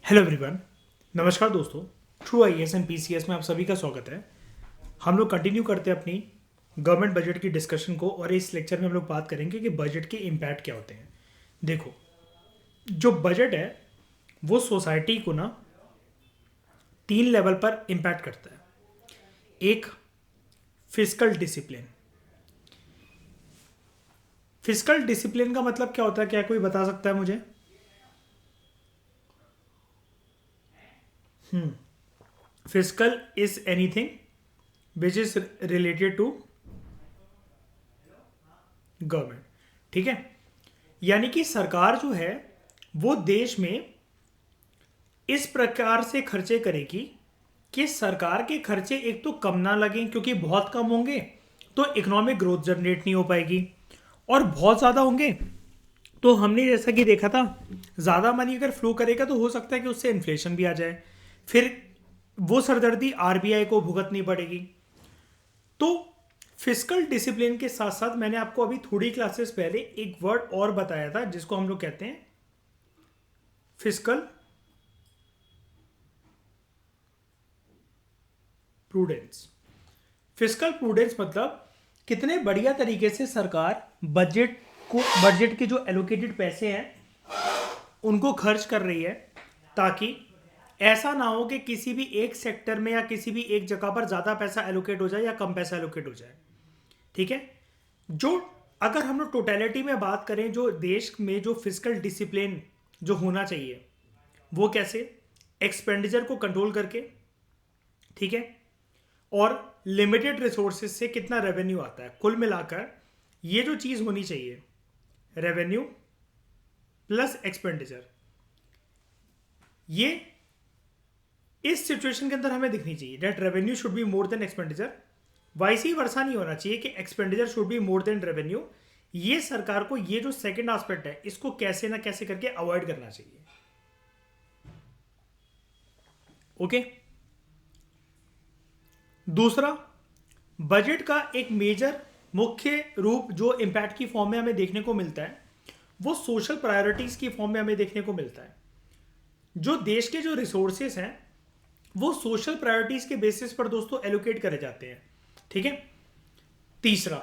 Hello everyone. नमस्कार दोस्तों। True IAS and PCS में आप सभी का स्वागत है। हम लोग कंटिन्यू करते हैं अपनी गवर्नमेंट बजट की डिस्कशन को, और इस लेक्चर में हम लोग बात करेंगे कि बजट के इम्पैक्ट क्या होते हैं। देखो, जो बजट है वो सोसाइटी को ना 3 लेवल पर इम्पैक्ट करता है। एक, फिजिकल डिसिप्लिन। फिजिकल डिसिप्लिन का मतलब क्या होता है, क्या कोई बता सकता है मुझे? Physical is anything which is related to government. ठीक है, यानी कि सरकार जो है वो देश में इस प्रकार से खर्चे करेगी कि सरकार के खर्चे एक तो कम ना लगें, क्योंकि बहुत कम होंगे तो इकोनॉमिक ग्रोथ जनरेट नहीं हो पाएगी, और बहुत ज़्यादा होंगे तो हमने जैसा कि देखा था, ज़्यादा मनी अगर फ्लो करेगा तो हो सकता है कि उससे इन्फ्लेशन भी आ जाए, फिर वो सरदर्दी आरबीआई को भुगतनी पड़ेगी। तो फिजिकल डिसिप्लिन के साथ साथ मैंने आपको अभी थोड़ी क्लासेस पहले एक वर्ड और बताया था जिसको हम लोग कहते हैं फिजिकल प्रूडेंस। फिजिकल प्रूडेंस मतलब कितने बढ़िया तरीके से सरकार बजट के जो एलोकेटेड पैसे हैं उनको खर्च कर रही है, ताकि ऐसा ना हो कि किसी भी एक सेक्टर में या किसी भी एक जगह पर ज़्यादा पैसा एलोकेट हो जाए या कम पैसा एलोकेट हो जाए। ठीक है, जो अगर हम लोग टोटलिटी में बात करें, जो देश में जो फिजिकल डिसिप्लिन जो होना चाहिए वो कैसे, एक्सपेंडिचर को कंट्रोल करके, ठीक है, और लिमिटेड रिसोर्सेज से कितना रेवेन्यू आता है, कुल मिलाकर ये जो चीज़ होनी चाहिए, रेवेन्यू प्लस एक्सपेंडिचर, ये इस सिचुएशन के अंदर हमें दिखनी चाहिए that revenue should be more than expenditure. Vice versa नहीं होना चाहिए कि expenditure should be more than revenue. ये सरकार को ये जो सेकंड एस्पेक्ट है इसको कैसे ना कैसे करके अवॉइड करना चाहिए। ओके, दूसरा, बजट का एक मेजर मुख्य रूप जो इम्पैक्ट की फॉर्म में हमें देखने को मिलता है वो सोशल प्रायोरिटीज की फॉर्म में हमें देखने को मिलता है। जो देश के जो रिसोर्सेस हैं वो सोशल प्रायोरिटीज के बेसिस पर दोस्तों एलोकेट करे जाते हैं। ठीक है, तीसरा,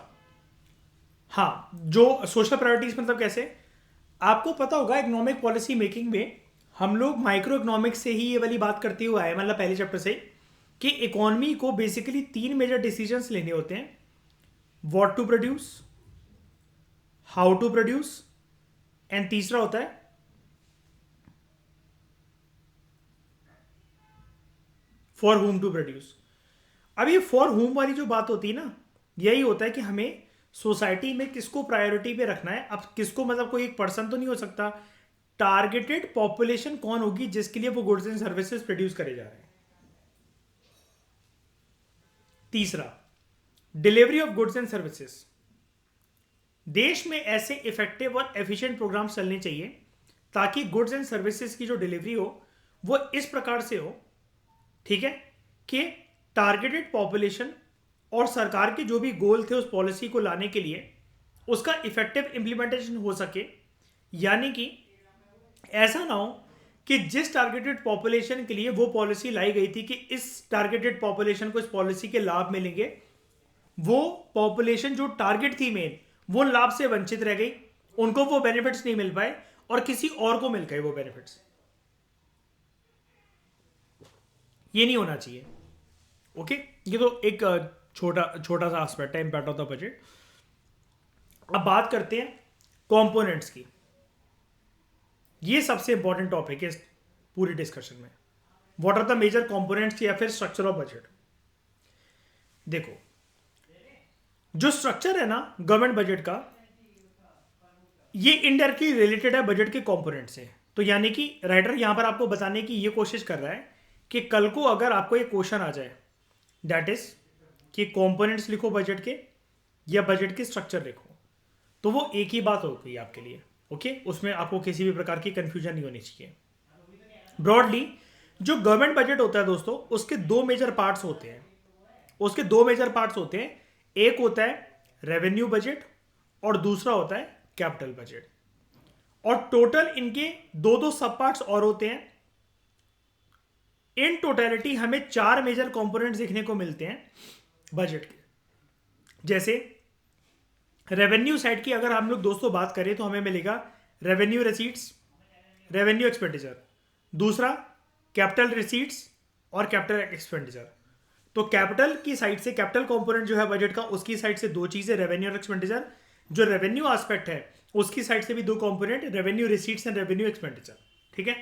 हाँ, जो सोशल प्रायोरिटीज मतलब कैसे, आपको पता होगा इकोनॉमिक पॉलिसी मेकिंग में हम लोग माइक्रो इकोनॉमिक्स से ही ये वाली बात करते हुए आए, मतलब पहले चैप्टर से, कि इकोनॉमी को बेसिकली 3 मेजर डिसीजंस लेने होते हैं: what to produce, how to produce, and तीसरा होता है फॉर हुम टू प्रोड्यूस। अब ये फॉर होम वाली जो बात होती है ना, यही होता है कि हमें सोसाइटी में किसको प्रायोरिटी पे रखना है। अब किसको, मतलब कोई एक पर्सन तो नहीं हो सकता, टारगेटेड पॉपुलेशन कौन होगी जिसके लिए वो गुड्स एंड सर्विसेज प्रोड्यूस करे जा रहे हैं। तीसरा, delivery of goods and services. देश में ऐसे इफेक्टिव और एफिशिएंट प्रोग्राम्स चलने चाहिए ताकि गुड्स एंड सर्विसेज की जो डिलीवरी हो वो इस प्रकार से हो, ठीक है, कि टारगेटेड पॉपुलेशन और सरकार के जो भी गोल थे उस पॉलिसी को लाने के लिए उसका इफेक्टिव इंप्लीमेंटेशन हो सके। यानी कि ऐसा ना हो कि जिस टारगेटेड पॉपुलेशन के लिए वो पॉलिसी लाई गई थी कि इस टारगेटेड पॉपुलेशन को इस पॉलिसी के लाभ मिलेंगे, वो पॉपुलेशन जो टारगेट थी मेन वो लाभ से वंचित रह गई, उनको वो बेनिफिट्स नहीं मिल पाए और किसी और को मिल गए वो बेनिफिट्स। ये नहीं होना चाहिए। ओके, ये तो एक छोटा छोटा सा एस्पेक्ट है इम्पैक्ट ऑफ द बजट। अब बात करते हैं कंपोनेंट्स की। ये सबसे इंपॉर्टेंट टॉपिक है इस पूरी डिस्कशन में। What are the major components या फिर स्ट्रक्चर ऑफ बजट। देखो, जो स्ट्रक्चर है ना गवर्नमेंट बजट का, ये इनडायरेक्टली रिलेटेड है बजट के कंपोनेंट से। तो यानी कि राइटर यहां पर आपको बताने की ये कोशिश कर रहा है कि कल को अगर आपको एक क्वेश्चन आ जाए दैट इज कि कंपोनेंट्स लिखो बजट के या बजट के स्ट्रक्चर लिखो, तो वो एक ही बात हो गई आपके लिए। ओके, उसमें आपको किसी भी प्रकार की कंफ्यूजन नहीं होनी चाहिए। ब्रॉडली जो गवर्नमेंट बजट होता है दोस्तों, उसके 2 मेजर पार्ट्स होते हैं। एक होता है रेवेन्यू बजट और दूसरा होता है कैपिटल बजट। और टोटल इनके दो सब पार्ट्स और होते हैं। इन टोटलिटी हमें 4 मेजर कंपोनेंट्स देखने को मिलते हैं बजट के। जैसे रेवेन्यू साइड की अगर हम लोग दोस्तों बात करें तो हमें मिलेगा रेवेन्यू रिसीट्स, रेवेन्यू एक्सपेंडिचर, दूसरा कैपिटल रिसीट्स और कैपिटल एक्सपेंडिचर। तो कैपिटल की साइड से, कैपिटल कंपोनेंट जो है बजट का, उसकी साइड से दो चीजें, रेवेन्यू और एक्सपेंडिचर। जो रेवेन्यू एस्पेक्ट है उसकी साइड से भी दो component, revenue receipts and revenue expenditure. ठीक है,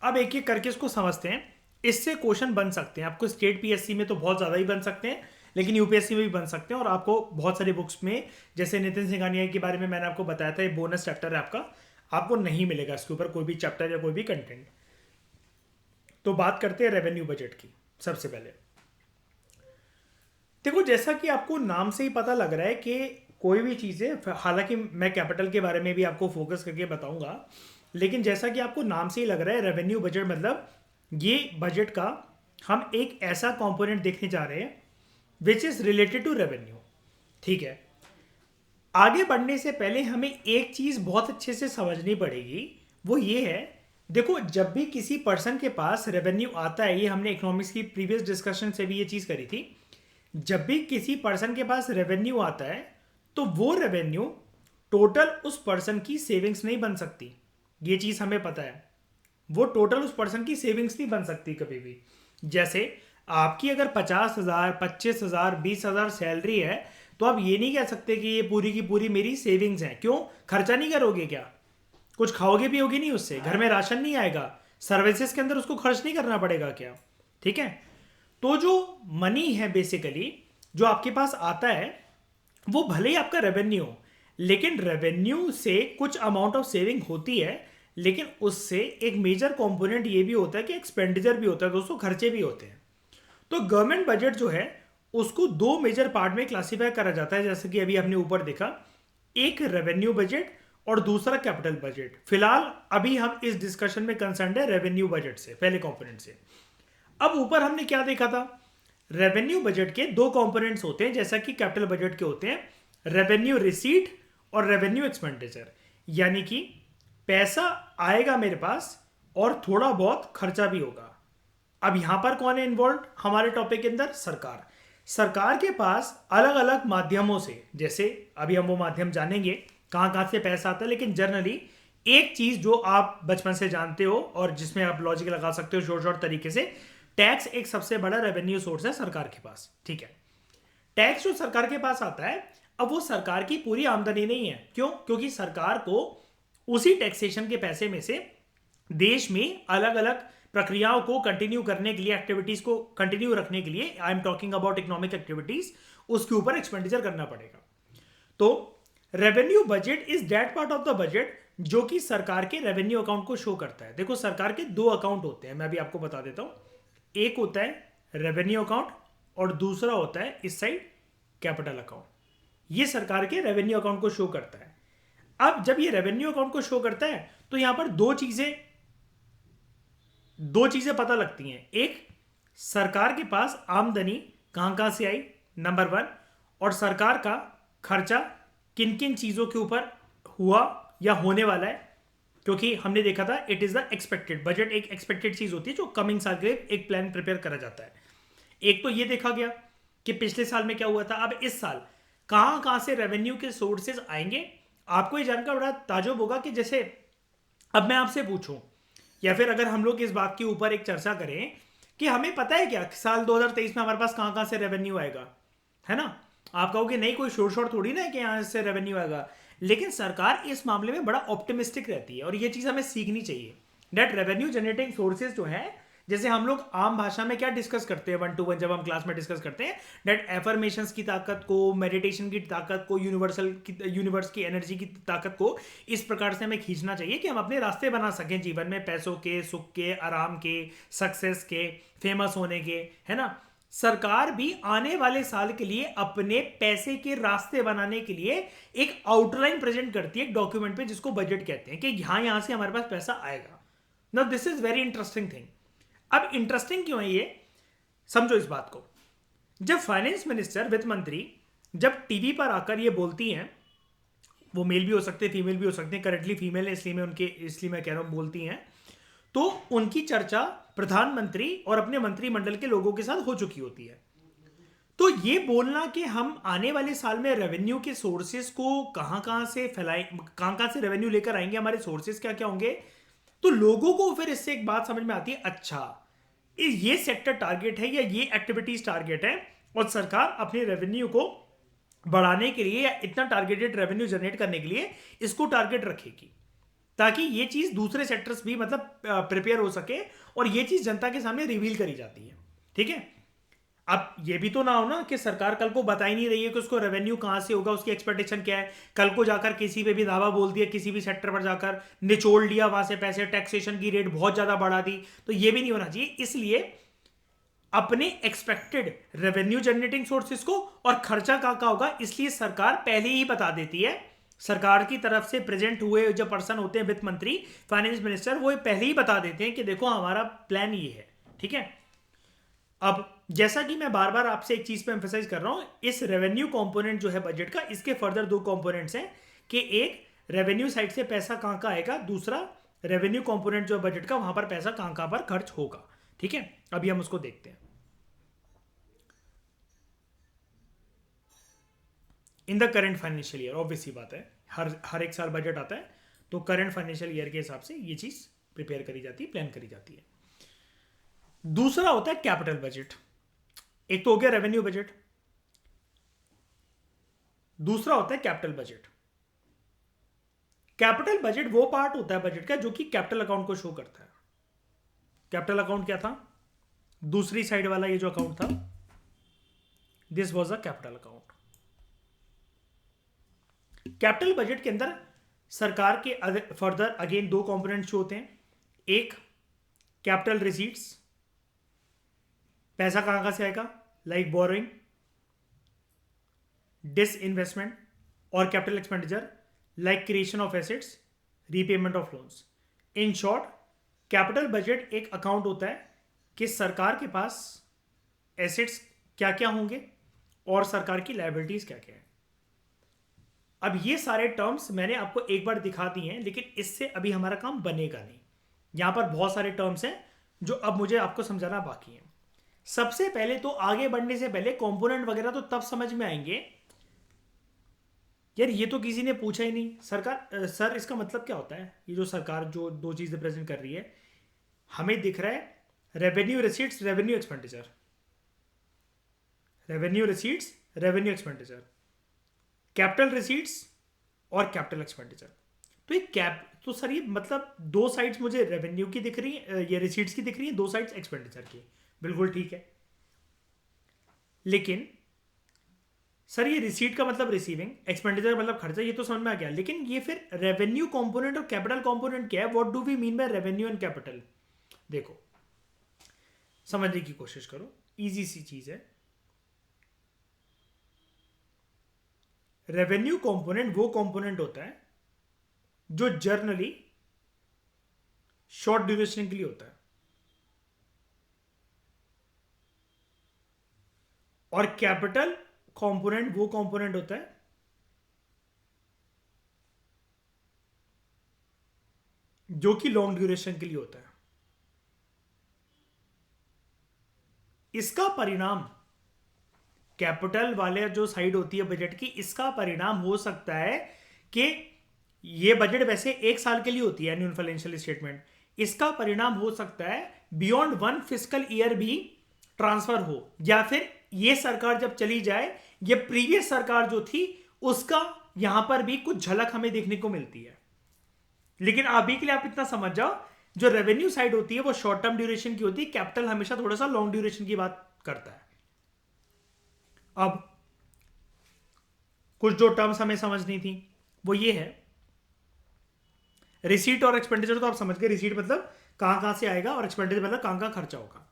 अब एक एक करके इसको समझते हैं। इससे क्वेश्चन बन सकते हैं आपको स्टेट पीएससी में तो बहुत ज़्यादा ही बन सकते हैं, लेकिन यूपीएससी में भी बन सकते हैं। और आपको बहुत सारी बुक्स में, जैसे नितिन सिंघानिया के बारे में मैंने आपको बताया था, ये बोनस चैप्टर है आपका, आपको नहीं मिलेगा इसके ऊपर कोई भी चैप्टर या कोई भी कंटेंट। तो बात करते हैं रेवेन्यू बजट की। सबसे पहले देखो, जैसा कि आपको नाम से ही पता लग रहा है कि कोई भी चीज़ें, हालांकि मैं कैपिटल के बारे में भी आपको फोकस करके बताऊंगा, लेकिन जैसा कि आपको नाम से ही लग रहा है रेवेन्यू बजट मतलब ये बजट का हम एक ऐसा कंपोनेंट देखने जा रहे हैं which is related to revenue. ठीक है, आगे बढ़ने से पहले हमें एक चीज बहुत अच्छे से समझनी पड़ेगी, वो ये है, देखो जब भी किसी पर्सन के पास रेवेन्यू आता है, ये हमने इकोनॉमिक्स की प्रीवियस डिस्कशन से भी ये चीज करी थी, जब भी किसी पर्सन के पास रेवेन्यू आता है तो वो रेवेन्यू टोटल उस पर्सन की सेविंग्स नहीं बन सकती। ये चीज हमें पता है, वो टोटल उस पर्सन की सेविंग्स नहीं बन सकती कभी भी। जैसे आपकी अगर 50,000, 25,000, 20,000 सैलरी है तो आप ये नहीं कह सकते कि ये पूरी की पूरी मेरी सेविंग्स हैं। क्यों? खर्चा नहीं करोगे क्या? कुछ खाओगे पियोगे नहीं उससे? घर में राशन नहीं आएगा? सर्विसेज के अंदर उसको खर्च नहीं करना पड़ेगा क्या? ठीक है, तो जो मनी है बेसिकली जो आपके पास आता है वो भले ही आपका रेवेन्यू हो, लेकिन रेवेन्यू से कुछ अमाउंट ऑफ सेविंग होती है, लेकिन उससे एक मेजर कंपोनेंट ये भी होता है कि एक्सपेंडिचर भी होता है दोस्तों, खर्चे भी होते हैं। तो गवर्नमेंट बजट जो है उसको दो मेजर पार्ट में क्लासिफाई करा जाता है, जैसे कि अभी हमने ऊपर देखा, एक रेवेन्यू बजट और दूसरा कैपिटल बजट। फिलहाल अभी हम इस डिस्कशन में कंसर्न है रेवेन्यू बजट से, पहले कंपोनेंट से। अब ऊपर हमने क्या देखा था, रेवेन्यू बजट के दो कंपोनेंट्स होते हैं जैसा कि कैपिटल बजट के होते हैं, रेवेन्यू रिसीट और रेवेन्यू एक्सपेंडिचर। यानी कि पैसा आएगा मेरे पास और थोड़ा बहुत खर्चा भी होगा। अब यहां पर कौन है इन्वॉल्व हमारे टॉपिक के अंदर? सरकार। सरकार के पास अलग अलग माध्यमों से, जैसे अभी हम वो माध्यम जानेंगे कहां कहां से पैसा आता है, लेकिन जनरली एक चीज जो आप बचपन से जानते हो और जिसमें आप लॉजिक लगा सकते हो शॉर्ट शॉर्ट तरीके से, टैक्स एक सबसे बड़ा रेवेन्यू सोर्स है सरकार के पास। ठीक है, टैक्स जो सरकार के पास आता है, अब वो सरकार की पूरी आमदनी नहीं है। क्यों? क्योंकि सरकार को उसी टैक्सेशन के पैसे में से देश में अलग अलग प्रक्रियाओं को कंटिन्यू करने के लिए, एक्टिविटीज को कंटिन्यू रखने के लिए, I am talking about economic activities, उसके ऊपर एक्सपेंडिचर करना पड़ेगा। तो revenue budget is that part of the budget जो कि सरकार के रेवेन्यू अकाउंट को शो करता है। देखो सरकार के दो अकाउंट होते हैं, मैं अभी आपको बता देता हूं। एक होता है रेवेन्यू अकाउंट और दूसरा होता है इस साइड कैपिटल अकाउंट। ये सरकार के रेवेन्यू अकाउंट को शो करता है। अब जब ये रेवेन्यू अकाउंट को शो करता है तो यहां पर दो चीजें पता लगती हैं। एक, सरकार के पास आमदनी कहां कहां से आई, नंबर 1, और सरकार का खर्चा किन किन चीजों के ऊपर हुआ या होने वाला है। क्योंकि हमने देखा था it is the expected budget, एक एक्सपेक्टेड चीज होती है जो कमिंग साल के लिए एक प्लान प्रिपेयर करा जाता है। एक तो ये देखा गया कि पिछले साल में क्या हुआ था, अब इस साल कहां कहां से रेवेन्यू के सोर्सेज आएंगे। आपको ये जानकर बड़ा ताजुब होगा कि जैसे अब मैं आपसे पूछूं, या फिर अगर हम लोग इस बात के ऊपर एक चर्चा करें कि हमें पता है क्या साल 2023 में हमारे पास कहां कहां से रेवेन्यू आएगा, है ना? आप कहोगे नहीं, कोई शोर शोर थोड़ी ना है कि यहां से रेवेन्यू आएगा, लेकिन सरकार इस मामले में बड़ा ऑप्टिमिस्टिक रहती है और ये चीज हमें सीखनी चाहिए। दैट रेवेन्यू जनरेटिंग सोर्सेज जो है, जैसे हम लोग आम भाषा में क्या डिस्कस करते हैं 1 to 1 जब हम क्लास में डिस्कस करते हैं, दैट एफर्मेशंस की ताकत को, मेडिटेशन की ताकत को, यूनिवर्स की एनर्जी की ताकत को इस प्रकार से हमें खींचना चाहिए कि हम अपने रास्ते बना सकें जीवन में, पैसों के, सुख के, आराम के, सक्सेस के, फेमस होने के, है ना? सरकार भी आने वाले साल के लिए अपने पैसे के रास्ते बनाने के लिए एक आउटलाइन प्रेजेंट करती है एक डॉक्यूमेंट पे, जिसको बजट कहते हैं, कि यहां से हमारे पास पैसा आएगा। Now this is very interesting thing. अब इंटरेस्टिंग क्यों है ये, समझो इस बात को। जब फाइनेंस मिनिस्टर, वित्त मंत्री, जब टीवी पर आकर ये बोलती हैं, वो मेल भी हो सकते हैं, फीमेल भी हो सकते हैं, करेंटली फीमेल है इसलिए मैं कह रहा हूं बोलती हैं, तो उनकी चर्चा प्रधानमंत्री और अपने मंत्रिमंडल के लोगों के साथ हो चुकी होती है। तो ये बोलना कि हम आने वाले साल में रेवेन्यू के सोर्सेस को कहां से फैलाएं, कहां से रेवेन्यू लेकर आएंगे, हमारे सोर्सेस क्या क्या होंगे, तो लोगों को फिर इससे एक बात समझ में आती है, अच्छा ये सेक्टर टारगेट है या ये एक्टिविटीज टारगेट है, और सरकार अपने रेवेन्यू को बढ़ाने के लिए या इतना टारगेटेड रेवेन्यू जनरेट करने के लिए इसको टारगेट रखेगी, ताकि ये चीज दूसरे सेक्टर्स भी मतलब प्रिपेयर हो सके और ये चीज जनता के सामने रिवील करी जाती है। ठीक है, अब ये भी तो ना हो ना कि सरकार कल को बता ही नहीं रही है कि उसको रेवेन्यू कहां से होगा, उसकी एक्सपेक्टेशन क्या है, कल को जाकर किसी पे भी दावा बोल दिया, किसी भी सेक्टर पर जाकर निचोड़ लिया वहां से पैसे, टैक्सेशन की रेट बहुत ज्यादा बढ़ा दी, तो ये भी नहीं होना चाहिए। इसलिए अपने एक्सपेक्टेड रेवेन्यू जनरेटिंग सोर्सेस को और खर्चा कहां होगा, इसलिए सरकार पहले ही बता देती है। सरकार की तरफ से प्रेजेंट हुए जो पर्सन होते हैं, वित्त मंत्री, फाइनेंस मिनिस्टर, वो पहले ही बता देते हैं कि देखो हमारा प्लान ये है। ठीक है, अब जैसा कि मैं बार बार आपसे एक चीज पे एम्फेसाइज कर रहा हूं, इस रेवेन्यू कंपोनेंट जो है बजट का, इसके फर्दर दो कंपोनेंट्स हैं कि एक रेवेन्यू साइड से पैसा कहां का आएगा, दूसरा रेवेन्यू कंपोनेंट जो बजट का वहां पर पैसा कहां पर खर्च होगा। ठीक है, अभी हम उसको देखते हैं। In the current financial year, obviously बात है, हर एक साल बजट आता है, तो करंट फाइनेंशियल ईयर के हिसाब से ये चीज प्रिपेयर करी जाती है, प्लान करी जाती है। दूसरा होता है कैपिटल बजट। एक तो हो गया रेवेन्यू बजट, दूसरा होता है कैपिटल बजट। कैपिटल बजट वो पार्ट होता है बजट का जो कि कैपिटल अकाउंट को शो करता है। कैपिटल अकाउंट क्या था, दूसरी साइड वाला ये जो अकाउंट था, this was a capital account. Capital budget के अंदर सरकार के फर्दर अगेन दो कंपोनेंट्स होते हैं, एक कैपिटल रिसीट्स, पैसा कहां से आएगा, लाइक बोरोइंग, डिसइन्वेस्टमेंट, और capital expenditure like creation of assets, repayment of loans. In short, capital budget एक अकाउंट होता है कि सरकार के पास एसेट्स क्या क्या होंगे और सरकार की लायबिलिटीज क्या क्या है। अब ये सारे टर्म्स मैंने आपको एक बार दिखा दिए हैं, लेकिन इससे अभी हमारा काम बनेगा नहीं। यहां पर बहुत सारे टर्म्स हैं जो अब मुझे आपको समझाना बाकी है। सबसे पहले तो आगे बढ़ने से पहले कंपोनेंट वगैरह तो तब समझ में आएंगे। यार ये तो किसी ने पूछा ही नहीं, सरकार सर इसका मतलब क्या होता है, ये जो सरकार जो दो चीजें प्रेजेंट कर रही है, हमें दिख रहा है revenue receipts, revenue expenditure, revenue receipts, revenue expenditure, capital receipts और कैपिटल एक्सपेंडिचर। तो ये तो सर ये मतलब दो साइड्स मुझे रेवेन्यू की दिख रही है, ये रिसीट्स की दिख रही है, दो साइड्स एक्सपेंडिचर की, बिल्कुल ठीक है। लेकिन सर ये रिसीट का मतलब रिसीविंग, एक्सपेंडिचर मतलब खर्चा, ये तो समझ में आ गया, लेकिन ये फिर रेवेन्यू कंपोनेंट और कैपिटल कंपोनेंट क्या है, what do we mean by revenue and capital. देखो समझने की कोशिश करो, इजी सी चीज है। रेवेन्यू कंपोनेंट वो कंपोनेंट होता है जो जर्नली शॉर्ट ड्यूरेशन के लिए होता है, और कैपिटल कंपोनेंट वो कंपोनेंट होता है जो कि लॉन्ग ड्यूरेशन के लिए होता है। इसका परिणाम, कैपिटल वाले जो साइड होती है बजट की, इसका परिणाम हो सकता है कि ये बजट वैसे एक साल के लिए होती है एनुअल फाइनेंशियल स्टेटमेंट, इसका परिणाम हो सकता है बियॉन्ड वन फिस्कल ईयर भी ट्रांसफर हो, या फिर ये सरकार जब चली जाए, ये प्रीवियस सरकार जो थी उसका यहां पर भी कुछ झलक हमें देखने को मिलती है। लेकिन अभी के लिए आप इतना समझ जाओ, जो रेवेन्यू साइड होती है वो शॉर्ट टर्म ड्यूरेशन की होती है, कैपिटल हमेशा थोड़ा सा लॉन्ग ड्यूरेशन की बात करता है। अब कुछ जो टर्म्स हमें समझनी थी वो ये है, रिसीट और एक्सपेंडिचर तो आप समझ गए, रिसीट मतलब कहां से आएगा और एक्सपेंडिचर मतलब कहां खर्चा होगा।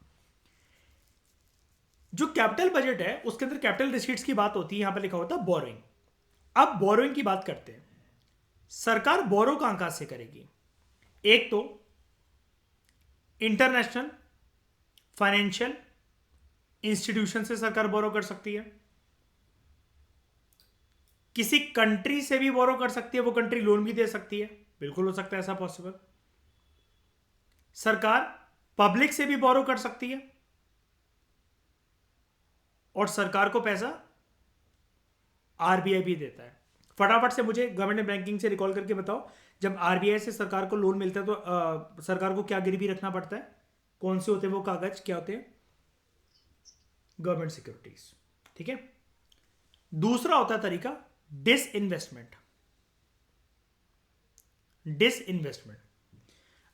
जो कैपिटल बजट है उसके अंदर कैपिटल रिसीट्स की बात होती है, यहां पर लिखा होता है बोरोइंग। अब बोरोइंग की बात करते हैं, सरकार बोरो कहां से करेगी। एक तो इंटरनेशनल फाइनेंशियल इंस्टीट्यूशन से सरकार बोरो कर सकती है, किसी कंट्री से भी बोरो कर सकती है, वो कंट्री लोन भी दे सकती है, बिल्कुल हो सकता है ऐसा पॉसिबल। सरकार पब्लिक से भी बोरो कर सकती है और सरकार को पैसा आरबीआई भी देता है। फटाफट से मुझे गवर्नमेंट बैंकिंग से रिकॉल करके बताओ, जब आरबीआई से सरकार को लोन मिलता है तो सरकार को क्या गिरवी रखना पड़ता है? कौन से होते हैं वो कागज, क्या होते हैं? Government securities. ठीक है। दूसरा होता है तरीका डिस इन्वेस्टमेंट। Dish investment.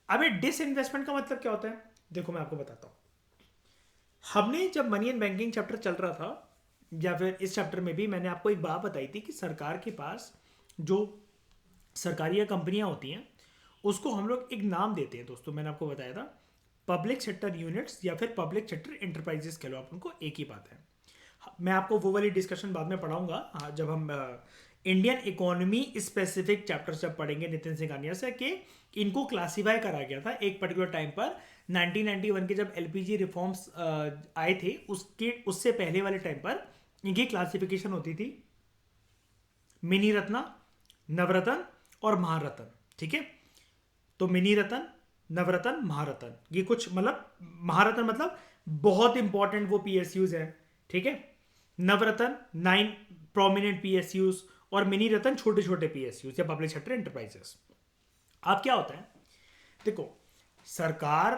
अब ये डिस इन्वेस्टमेंट का मतलब क्या होता है? देखो मैं आपको बताता हूं। हमने जब मनी एंड बैंकिंग चैप्टर चल रहा था, या फिर इस चैप्टर में भी मैंने आपको एक बात बताई थी कि सरकार के पास जो सरकारी कंपनियां होती हैं उसको हम लोग एक नाम देते हैं दोस्तों। मैंने आपको बताया था पब्लिक सेक्टर यूनिट्स या फिर पब्लिक सेक्टर इंटरप्राइजेस कह लो आप उनको, एक ही बात है। मैं आपको वो वाली डिस्कशन बाद में पढ़ाऊंगा, जब हम इंडियन इकोनॉमी स्पेसिफिक चैप्टर जब पढ़ेंगे नितिन सिंघानिया से, कि इनको क्लासीफाई करा गया था एक पर्टिकुलर टाइम पर 1991 के जब एलपीजी रिफॉर्म्स आए थे, उससे पहले वाले टाइम पर इनकी क्लासिफिकेशन होती थी मिनी रत्ना, नवरत्न और महारत्न। ठीक है। तो मिनी रत्न, नवरत्न, महारत्न, ये कुछ मतलब महारत्न मतलब बहुत इंपॉर्टेंट वो पीएसयूज है। ठीक है। नवरत्न 9 प्रोमिनेंट पीएसयूज और मिनी रत्न छोटे छोटे पीएसयूज या पब्लिक सेक्टर एंटरप्राइजेस। अब क्या होता है, देखो सरकार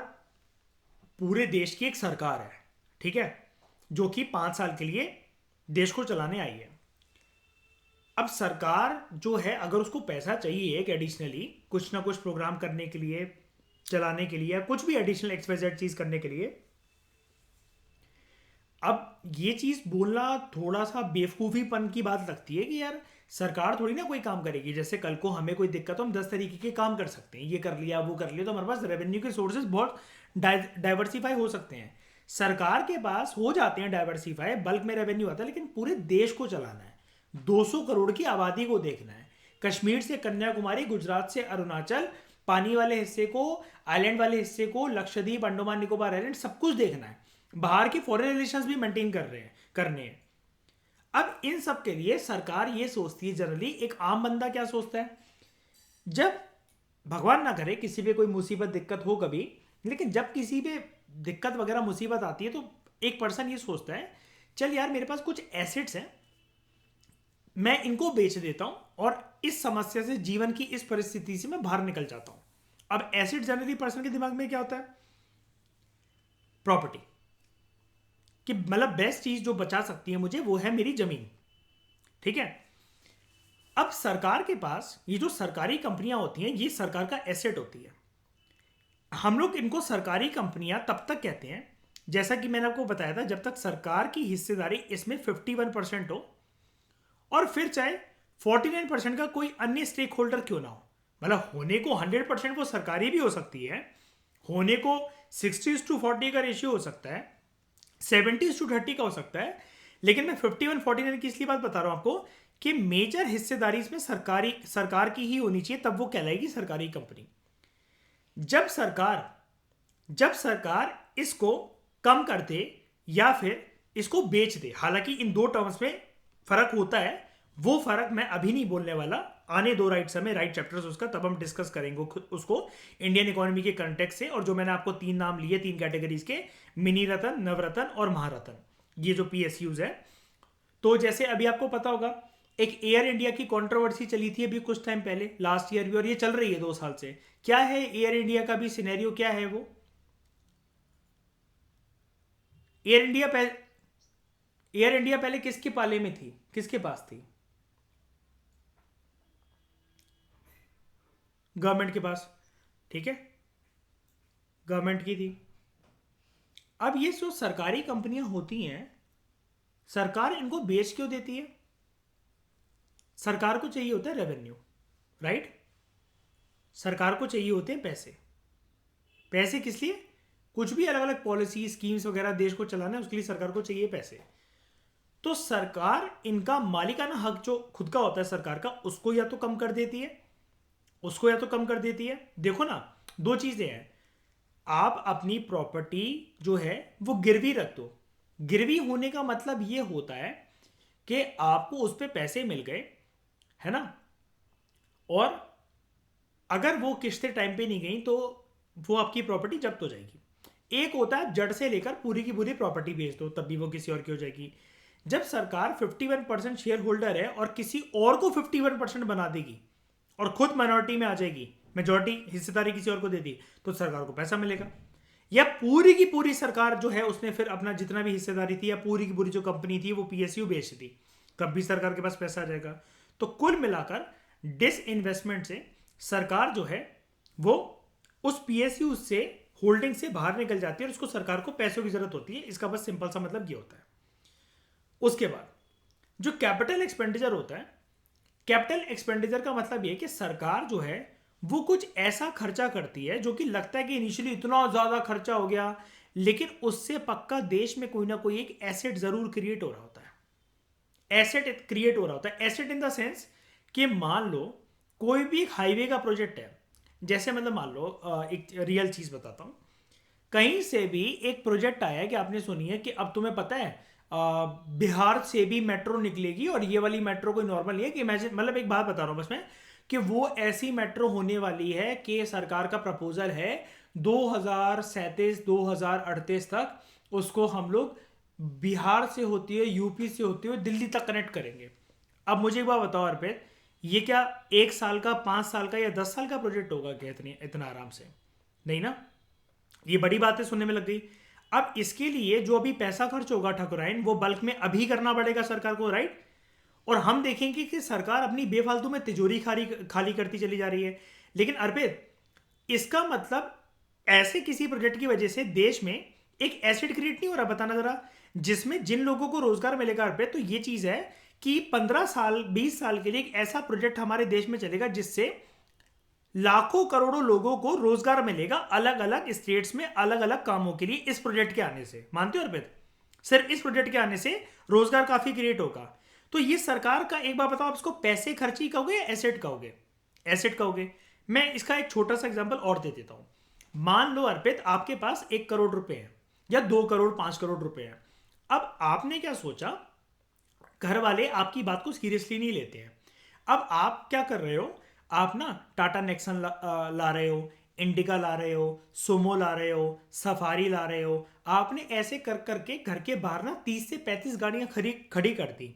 पूरे देश की एक सरकार है, ठीक है, जो कि 5 साल के लिए देश को चलाने आई है। अब सरकार जो है अगर उसको पैसा चाहिए एक एडिशनली कुछ ना कुछ प्रोग्राम करने के लिए, चलाने के लिए, या कुछ भी एडिशनल एक्सवाइजेड चीज करने के लिए, अब ये चीज बोलना थोड़ा सा बेवकूफीपन की बात लगती है कि यार सरकार थोड़ी ना कोई काम करेगी। जैसे कल को हमें कोई दिक्कत हो, हम 10 तरीके के काम कर सकते हैं, ये कर लिया वो कर लिया, तो हमारे पास रेवेन्यू के सोर्सेज बहुत डाइवर्सिफाई हो सकते हैं। सरकार के पास हो जाते हैं डाइवर्सिफाई, बल्क में रेवेन्यू आता है, लेकिन पूरे देश को चलाना है, 200 करोड़ की आबादी को देखना है, कश्मीर से कन्याकुमारी, गुजरात से अरुणाचल, पानी वाले हिस्से को, आइलैंड वाले हिस्से को, लक्षद्वीप, अंडमान निकोबार आइलैंड, सब कुछ देखना है, बाहर की फॉरेन रिलेशंस भी मेंटेन करने हैं। अब इन सब के लिए सरकार ये सोचती है, जनरली एक आम बंदा क्या सोचता है, जब भगवान ना करे किसी पे कोई मुसीबत दिक्कत हो कभी, लेकिन जब किसी पे दिक्कत वगैरह मुसीबत आती है तो एक पर्सन ये सोचता है चल यार मेरे पास कुछ एसेट्स हैं, मैं इनको बेच देता हूं और इस समस्या से, जीवन की इस परिस्थिति से मैं बाहर निकल जाता हूं। अब एसेट जनरली पर्सन के दिमाग में क्या होता है? प्रॉपर्टी। कि मतलब बेस्ट चीज जो बचा सकती है मुझे वो है मेरी जमीन। ठीक है। अब सरकार के पास ये जो सरकारी कंपनियां होती हैं ये सरकार का एसेट होती है। हम लोग इनको सरकारी कंपनियां तब तक कहते हैं, जैसा कि मैंने आपको बताया था, जब तक सरकार की हिस्सेदारी इसमें 51% हो, और फिर चाहे 49% का कोई अन्य स्टेक होल्डर क्यों ना हो। मतलब होने को 100% वो सरकारी भी हो सकती है, होने को 60:40 का रेशियो हो सकता है, 70:30 का हो सकता है, लेकिन मैं 51-49 की इसलिए बात बता रहा हूं आपको कि मेजर हिस्सेदारी इसमें सरकार की ही होनी चाहिए, तब वो कहलाएगी सरकारी कंपनी। जब सरकार इसको कम कर दे या फिर इसको बेच दे, हालांकि इन दो टर्म्स में फर्क होता है, वो फर्क मैं अभी नहीं बोलने वाला, आने दो राइट समय, राइट चैप्टर्स उसका, तब हम डिस्कस करेंगे उसको इंडियन इकोनॉमी के कंटेक्स्ट से। और जो मैंने आपको 3 नाम लिए 3 कैटेगरीज के, मिनी रत्न, नवरत्न और महारत्न, ये जो पीएसयूज है। तो जैसे अभी आपको पता होगा एक एयर इंडिया की कंट्रोवर्सी चली थी अभी कुछ टाइम पहले, लास्ट ईयर भी, और ये चल रही है 2 साल से। क्या है एयर इंडिया का भी सिनेरियो, क्या है वो? एयर इंडिया पहले किसके पाले में थी, किसके पास थी? गवर्नमेंट के पास। ठीक है, गवर्नमेंट की थी। अब ये जो सरकारी कंपनियां होती हैं, सरकार इनको बेच क्यों देती है? सरकार को चाहिए होता है रेवेन्यू, राइट? सरकार को चाहिए होते हैं पैसे। पैसे किस लिए? कुछ भी अलग अलग पॉलिसी स्कीम्स वगैरह देश को चलाना है, उसके लिए सरकार को चाहिए पैसे। तो सरकार इनका मालिकाना हक जो खुद का होता है सरकार का, उसको या तो कम कर देती है, देखो ना, दो चीजें हैं। आप अपनी प्रॉपर्टी जो है वो गिरवी रख दो। गिरवी होने का मतलब ये होता है कि आपको उस पर पैसे मिल गए, है ना, और अगर वो किस्तें टाइम पे नहीं गई तो वो आपकी प्रॉपर्टी जब्त हो जाएगी। एक होता है जड़ से लेकर पूरी की पूरी प्रॉपर्टी बेच दो तब भी वो किसी और की हो जाएगी। जब सरकार 51% शेयर होल्डर है और किसी और को 51% बना देगी और खुद माइनॉरिटी में आ जाएगी, मेजोरिटी हिस्सेदारी किसी और को दे दी, तो सरकार को पैसा मिलेगा। या पूरी की पूरी सरकार जो है उसने फिर अपना जितना भी हिस्सेदारी थी या पूरी की पूरी जो कंपनी थी वो पीएसयू बेच दी, तब भी सरकार के पास पैसा आ जाएगा। तो कुल मिलाकर डिस इन्वेस्टमेंट से सरकार जो है वो उस पीएसयू से होल्डिंग से बाहर निकल जाती है और उसको सरकार को पैसों की जरूरत होती है। इसका बस सिंपल सा मतलब ये होता है। उसके बाद जो कैपिटल एक्सपेंडिचर होता है, कैपिटल एक्सपेंडिचर का मतलब ये कि सरकार जो है वो कुछ ऐसा खर्चा करती है जो कि लगता है कि इनिशियली इतना ज्यादा खर्चा हो गया, लेकिन उससे पक्का देश में कोई ना कोई एक एसेट जरूर क्रिएट हो रहा होता है। एसेट क्रिएट हो रहा होता है, एसेट इन द सेंस कि मान लो कोई भी एक हाईवे का प्रोजेक्ट है, जैसे मतलब मान लो एक रियल चीज बताता हूं, कहीं से भी एक प्रोजेक्ट आया है कि आपने सुनी है कि अब तुम्हें पता है बिहार से भी मेट्रो निकलेगी और ये वाली मेट्रो कोई नॉर्मल नहीं है कि इमेजिन, मतलब एक बात बता रहा हूं बस मैं, कि वो ऐसी मेट्रो होने वाली है कि सरकार का प्रपोजल है 2037-2038 तक उसको हम लोग बिहार से होती है, यूपी से होती हुए दिल्ली तक कनेक्ट करेंगे। अब मुझे एक बात बताओ अर्पित, ये क्या 1 साल का, 5 साल का या 10 साल का प्रोजेक्ट होगा क्या इतनी इतना आराम से? नहीं ना। ये बड़ी बातें सुनने में लग गई। अब इसके लिए जो अभी पैसा खर्च होगा ठकुराइन, वो बल्क में अभी करना पड़ेगा सरकार को, राइट? और हम देखेंगे कि सरकार अपनी बेफालतू में तिजोरी खाली खाली करती चली जा रही है। लेकिन अर्पित, इसका मतलब ऐसे किसी प्रोजेक्ट की वजह से देश में एक एसिड क्रिएट नहीं हो रहा, बताना जरा, जिसमें जिन लोगों को रोजगार मिलेगा अर्पित, तो ये चीज है कि 15 साल 20 साल के लिए एक ऐसा प्रोजेक्ट हमारे देश में चलेगा जिससे लाखों करोड़ों लोगों को रोजगार मिलेगा अलग अलग स्टेट्स में अलग अलग कामों के लिए इस प्रोजेक्ट के आने से। मानते हो अर्पित? सिर्फ इस प्रोजेक्ट के आने से रोजगार काफी क्रिएट होगा। तो ये सरकार का, एक बार बताओ, आप इसको पैसे खर्ची कहोगे या एसेट कहोगे? एसेट कहोगे। मैं इसका एक छोटा सा एग्जांपल और दे देता हूं। मान लो अर्पित, आपके पास 1 करोड़ रुपए है या 2 करोड़ 5 करोड़ रुपए है। अब आपने क्या सोचा, घर वाले आपकी बात को सीरियसली नहीं लेते हैं। अब आप क्या कर रहे हो, आप ना टाटा नेक्सन ला रहे हो, इंडिका ला रहे हो, सुमो ला रहे हो, सफारी ला रहे हो। आपने ऐसे कर करके घर के बाहर ना 30 से 35 गाड़ियां खड़ी खड़ी कर दी।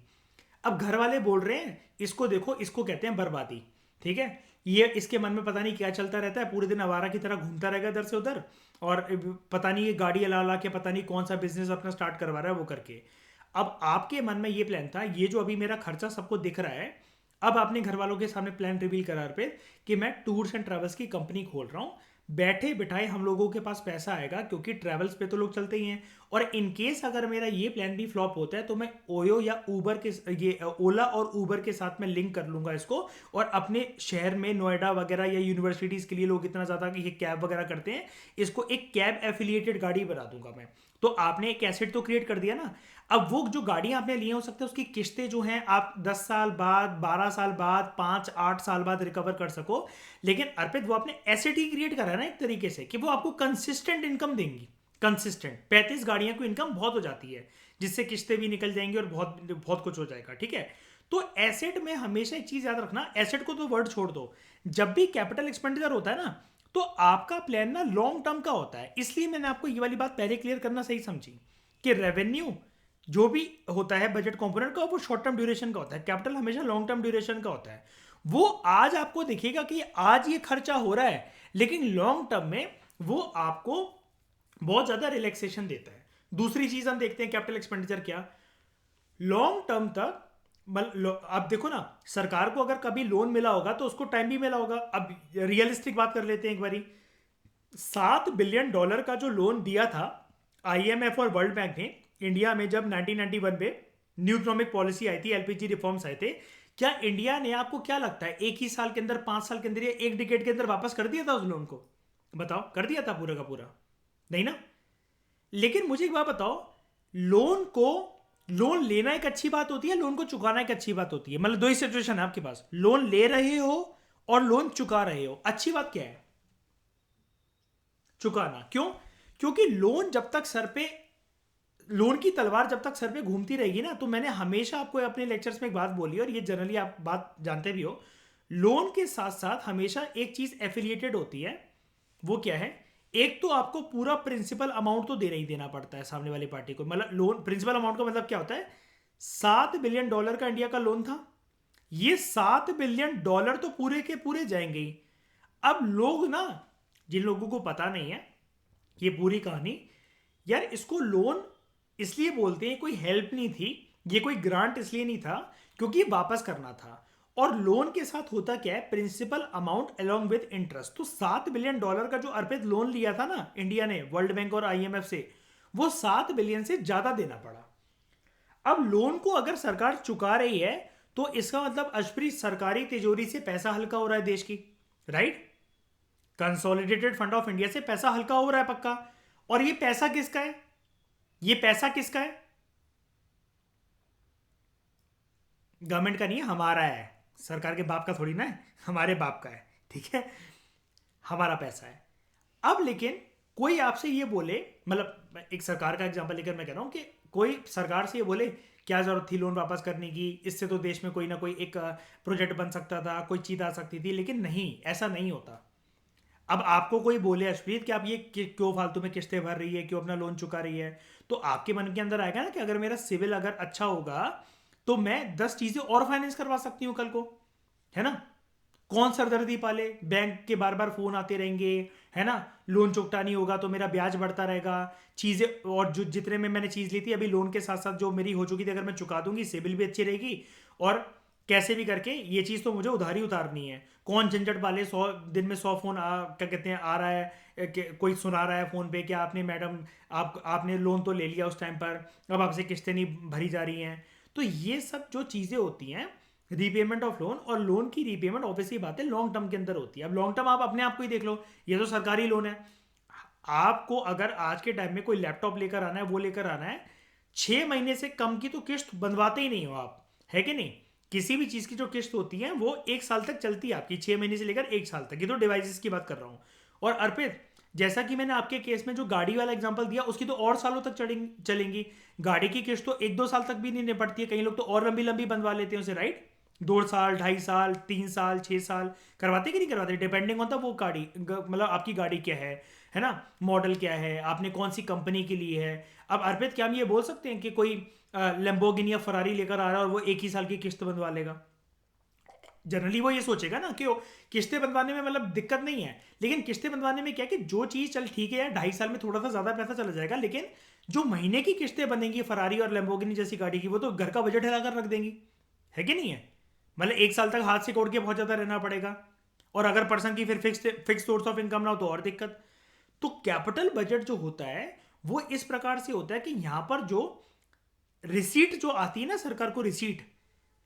अब घर वाले बोल रहे हैं इसको देखो, इसको कहते हैं बर्बादी, ठीक है? ये इसके मन में पता नहीं क्या चलता रहता है, पूरे दिन आवारा की तरह घूमता रहेगा इधर से उधर, और पता नहीं ये गाड़ी ला ला के पता नहीं कौन सा बिजनेस अपना स्टार्ट करवा रहा है वो करके। अब आपके मन में ये प्लान था, ये जो अभी मेरा खर्चा सबको दिख रहा है, अब आपने घर वालों के सामने प्लान रिवील करा पे कि मैं टूर्स एंड ट्रैवल्स की कंपनी खोल रहा हूँ, बैठे बिठाए हम लोगों के पास पैसा आएगा क्योंकि ट्रैवल्स पे तो लोग चलते ही हैं। और इन केस अगर मेरा ये प्लान भी फ्लॉप होता है तो मैं ओयो या ऊबर के, ये ओला और ऊबर के साथ में लिंक कर लूंगा इसको, और अपने शहर में नोएडा वगैरह या यूनिवर्सिटीज़ के लिए लोग इतना ज़्यादा कि ये कैब वगैरह करते हैं, इसको एक कैब एफिलिएटेड गाड़ी बना दूंगा मैं। तो आपने एक एसेट तो क्रिएट कर दिया ना। अब वो जो गाड़ियां आपने ली हो सकता है उसकी किस्तें जो हैं आप 10 साल बाद, 12 साल बाद, 5-8 साल बाद रिकवर कर सको। लेकिन अर्पित, वो आपने एसेट ही क्रिएट करा है ना एक तरीके से, कि वो आपको कंसिस्टेंट इनकम देंगी। कंसिस्टेंट 35 गाड़ियां की इनकम बहुत हो जाती है, जिससे किस्तें भी निकल जाएंगी और बहुत बहुत कुछ हो जाएगा, ठीक है? तो एसेट में हमेशा एक चीज याद रखना, एसेट को तो वर्ड छोड़ दो, जब भी कैपिटल एक्सपेंडिचर होता है ना, तो आपका प्लान ना लॉन्ग टर्म का होता है। इसलिए मैंने आपको ये वाली बात पहले क्लियर करना सही समझी कि रेवेन्यू जो भी होता है बजट कंपोनेंट का, वो शॉर्ट टर्म ड्यूरेशन का होता है, कैपिटल हमेशा लॉन्ग टर्म ड्यूरेशन का होता है। वो आज आपको दिखेगा कि आज ये खर्चा हो रहा है, लेकिन लॉन्ग टर्म में वो आपको बहुत ज्यादा रिलैक्सेशन देता है। दूसरी चीज हम देखते हैं कैपिटल एक्सपेंडिचर क्या, लॉन्ग टर्म तक आप देखो ना, सरकार को अगर कभी लोन मिला होगा तो उसको टाइम भी मिला होगा। अब रियलिस्टिक बात कर लेते हैं एक बारी, $7 बिलियन का जो लोन दिया था आईएमएफ और वर्ल्ड बैंक ने इंडिया में जब 1991 में न्यू इकोनॉमिक पॉलिसी आई थी, एलपीजी रिफॉर्म्स आए थे, क्या इंडिया ने, आपको क्या लगता है, एक ही साल के अंदर, 5 साल के अंदर या एक डिकेड के अंदर वापस कर दिया था उस लोन को? बताओ, कर दिया था पूरा का पूरा? नहीं ना। लेकिन मुझे एक बात बताओ, लोन लेना एक अच्छी बात होती है, लोन को चुकाना एक अच्छी बात होती है। मतलब दो ही सिचुएशन है आपके पास, लोन ले रहे हो और लोन चुका रहे हो। अच्छी बात क्या है? चुकाना। क्यों? क्योंकि लोन की तलवार जब तक सर पे घूमती रहेगी ना, तो मैंने हमेशा आपको अपने लेक्चर्स में एक बात बोली, और ये जनरली आप बात जानते भी हो, लोन के साथ साथ हमेशा एक चीज एफिलिएटेड होती है। वो क्या है? एक तो आपको पूरा प्रिंसिपल अमाउंट तो देना ही देना पड़ता है सामने वाली पार्टी को, मतलब लोन प्रिंसिपल अमाउंट का मतलब क्या होता है, $7 बिलियन का इंडिया का लोन था, ये $7 बिलियन तो पूरे के पूरे जाएंगे ही। अब लोग ना, जिन लोगों को पता नहीं है ये पूरी कहानी, यार इसको लोन इसलिए बोलते हैं, कोई हेल्प नहीं थी, ये कोई ग्रांट इसलिए नहीं था क्योंकि ये वापस करना था। और लोन के साथ होता क्या है, principal amount along with interest. तो $7 बिलियन का जो अर्पित लोन लिया था ना इंडिया ने वर्ल्ड बैंक और आईएमएफ से, वो 7 बिलियन से ज्यादा देना पड़ा। अब लोन को अगर सरकार चुका रही है तो इसका मतलब अशप्रीत सरकारी तिजोरी से पैसा हल्का हो रहा है देश की, right. Consolidated fund of India से पैसा हल्का हो रहा है पक्का। और ये पैसा किसका है, ये पैसा किसका है, गवर्नमेंट का नहीं है, हमारा है। सरकार के बाप का थोड़ी ना है, हमारे बाप का है, ठीक है, हमारा पैसा है। अब लेकिन कोई आपसे ये बोले, मतलब एक सरकार का एग्जांपल लेकर मैं कह रहा हूं कि कोई सरकार से ये बोले क्या जरूरत थी लोन वापस करने की, इससे तो देश में कोई ना कोई एक प्रोजेक्ट बन सकता था, कोई चीज आ सकती थी, लेकिन नहीं, ऐसा नहीं होता। अब आपको कोई बोले अश्प्रीत कि आप ये क्यों फालतू में किस्तें भर रही है, क्यों अपना लोन चुका रही है, तो आपके मन के अंदर आएगा ना कि अगर मेरा सिविल अगर अच्छा होगा तो मैं 10 चीजें और फाइनेंस करवा सकती हूँ कल को, है ना। कौन सरदर्दी पाले, बैंक के बार बार फोन आते रहेंगे, है ना, लोन चुकता नहीं होगा तो मेरा ब्याज बढ़ता रहेगा, चीजें और जो जितने में मैंने चीज ली थी अभी लोन के साथ साथ जो मेरी हो चुकी थी अगर मैं चुका दूंगी, सिविल भी अच्छी रहेगी, और कैसे भी करके ये चीज तो मुझे उधारी उतारनी है। कौन झंझट पाले, 100 दिन में 100 फोन क्या कहते हैं आ रहा है, कोई सुना रहा है फोन पे कि आपने मैडम आपने लोन तो ले लिया उस टाइम पर, अब आपसे किस्तें नहीं भरी जा रही हैं। तो ये सब जो चीजें होती हैं, रीपेमेंट ऑफ लोन, और लोन की रीपेमेंट ऑब्वियसली बात है लॉन्ग टर्म के अंदर होती है। अब लॉन्ग टर्म आप अपने आप को ही देख लो, ये तो सरकारी लोन है। आपको अगर आज के टाइम में कोई लैपटॉप लेकर आना है, वो लेकर आना है, 6 महीने से कम की तो किस्त बनवाते ही नहीं हो आप, है कि नहीं। किसी भी चीज की जो किस्त होती है वो 1 साल तक चलती है आपकी, 6 महीने से लेकर 1 साल तक, ये तो डिवाइसेस की बात कर रहा हूं। और अर्पित, जैसा कि मैंने आपके केस में जो गाड़ी वाला एग्जांपल दिया, उसकी तो और सालों तक चलेंगी। गाड़ी की किस्त तो 1-2 साल तक भी नहीं निपटती है, कई लोग तो और लंबी लंबी बनवा लेते हैं उसे, राइट। 2 साल, 2.5 साल, 3 साल, 6 साल करवाते कि नहीं करवाते, डिपेंडिंग होता वो गाड़ी मतलब आपकी गाड़ी क्या है ना, मॉडल क्या है, आपने कौन सी कंपनी के लिए है। अब अर्पित क्या हम ये बोल सकते हैं कि कोई लैम्बोर्गिनी या फरारी लेकर आ रहा है और वो 1 ही साल की किस्त बनवा लेगा। जनरली वो ये सोचेगा ना कि किस्तें बनवाने में मतलब दिक्कत नहीं है, लेकिन किस्तें बनवाने में क्या है कि जो चीज़ चल ठीक है यार 2.5 साल में थोड़ा सा ज़्यादा पैसा चला जाएगा, लेकिन जो महीने की किस्तें बनेंगी फरारी और लैम्बोर्गिनी जैसी गाड़ी की, वो तो घर का बजट हिलाकर रख देंगी, है कि नहीं है। मतलब 1 साल तक हाथ से कोड़ के बहुत ज़्यादा रहना पड़ेगा, और अगर पर्सन की फिर फिक्स सोर्स ऑफ इनकम ना हो तो और दिक्कत। तो कैपिटल बजट जो होता है वो इस प्रकार से होता है कि यहां पर जो रिसीट जो आती है ना सरकार को, रिसीट,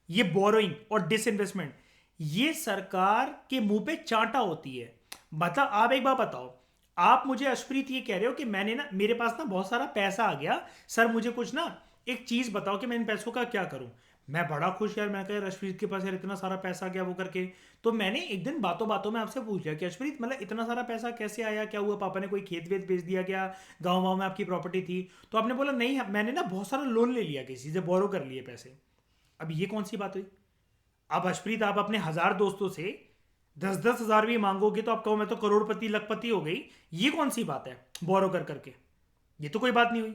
ये बोरोइंग और डिसइन्वेस्टमेंट, ये सरकार के मुंह पे चांटा होती है। मतलब आप एक बात बताओ, आप मुझे अशप्रीत ये कह रहे हो कि मैंने ना, मेरे पास ना बहुत सारा पैसा आ गया, सर मुझे कुछ ना एक चीज बताओ कि मैं इन पैसों का क्या करूं। मैं बड़ा खुश यार, मैं कह अशप्रीत के पास यार इतना सारा पैसा आ गया वो करके। तो मैंने एक दिन बातों बातों में आपसे पूछ लिया कि अशप्रीत मतलब इतना सारा पैसा कैसे आया, क्या हुआ, पापा ने कोई खेत वेत बेच दिया क्या, गाँव वाँव में आपकी प्रॉपर्टी थी। तो आपने बोला नहीं, मैंने ना बहुत सारा लोन ले लिया किसी से, बोरो कर लिए पैसे। अब ये कौन सी बात हुई। अब हर्षप्रीत आप अपने 1000 दोस्तों से 10-10 हज़ार भी मांगोगे तो आप कहो मैं तो करोड़पति लखपति हो गई, ये कौन सी बात है बोरो कर करके, ये तो कोई बात नहीं हुई।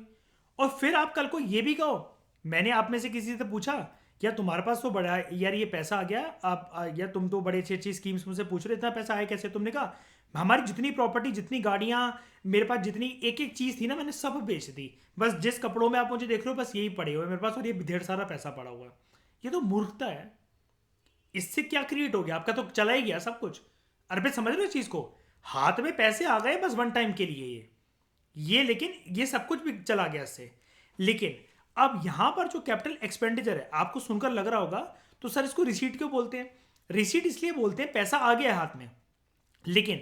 और फिर आप कल को ये भी कहो, मैंने आप में से किसी से पूछा क्या तुम्हारे पास तो बड़ा यार ये पैसा आ गया, आप यार तुम तो बड़े अच्छी अच्छी स्कीम्स मुझसे पूछ रहे, इतना पैसा आया कैसे, तुमने कहा हमारी जितनी प्रॉपर्टी, जितनी गाड़ियां, मेरे पास जितनी एक एक चीज थी ना मैंने सब बेच दी, बस जिस कपड़ों में आप मुझे देख रहे हो बस यही पड़े हुए मेरे पास, और ये ढेर सारा पैसा पड़ा हुआ है। ये तो मूर्खता है। इससे क्या क्रिएट हो गया, आपका तो चला ही गया सब कुछ। अरबे समझ रहे हो इस चीज को, हाथ में पैसे आ गए बस वन टाइम के लिए ये लेकिन ये सब कुछ भी चला गया इससे। लेकिन अब यहां पर जो कैपिटल एक्सपेंडिचर है, आपको सुनकर लग रहा होगा तो सर इसको रिसीट क्यों बोलते हैं। रिसीट इसलिए बोलते हैं पैसा आ गया है हाथ में, लेकिन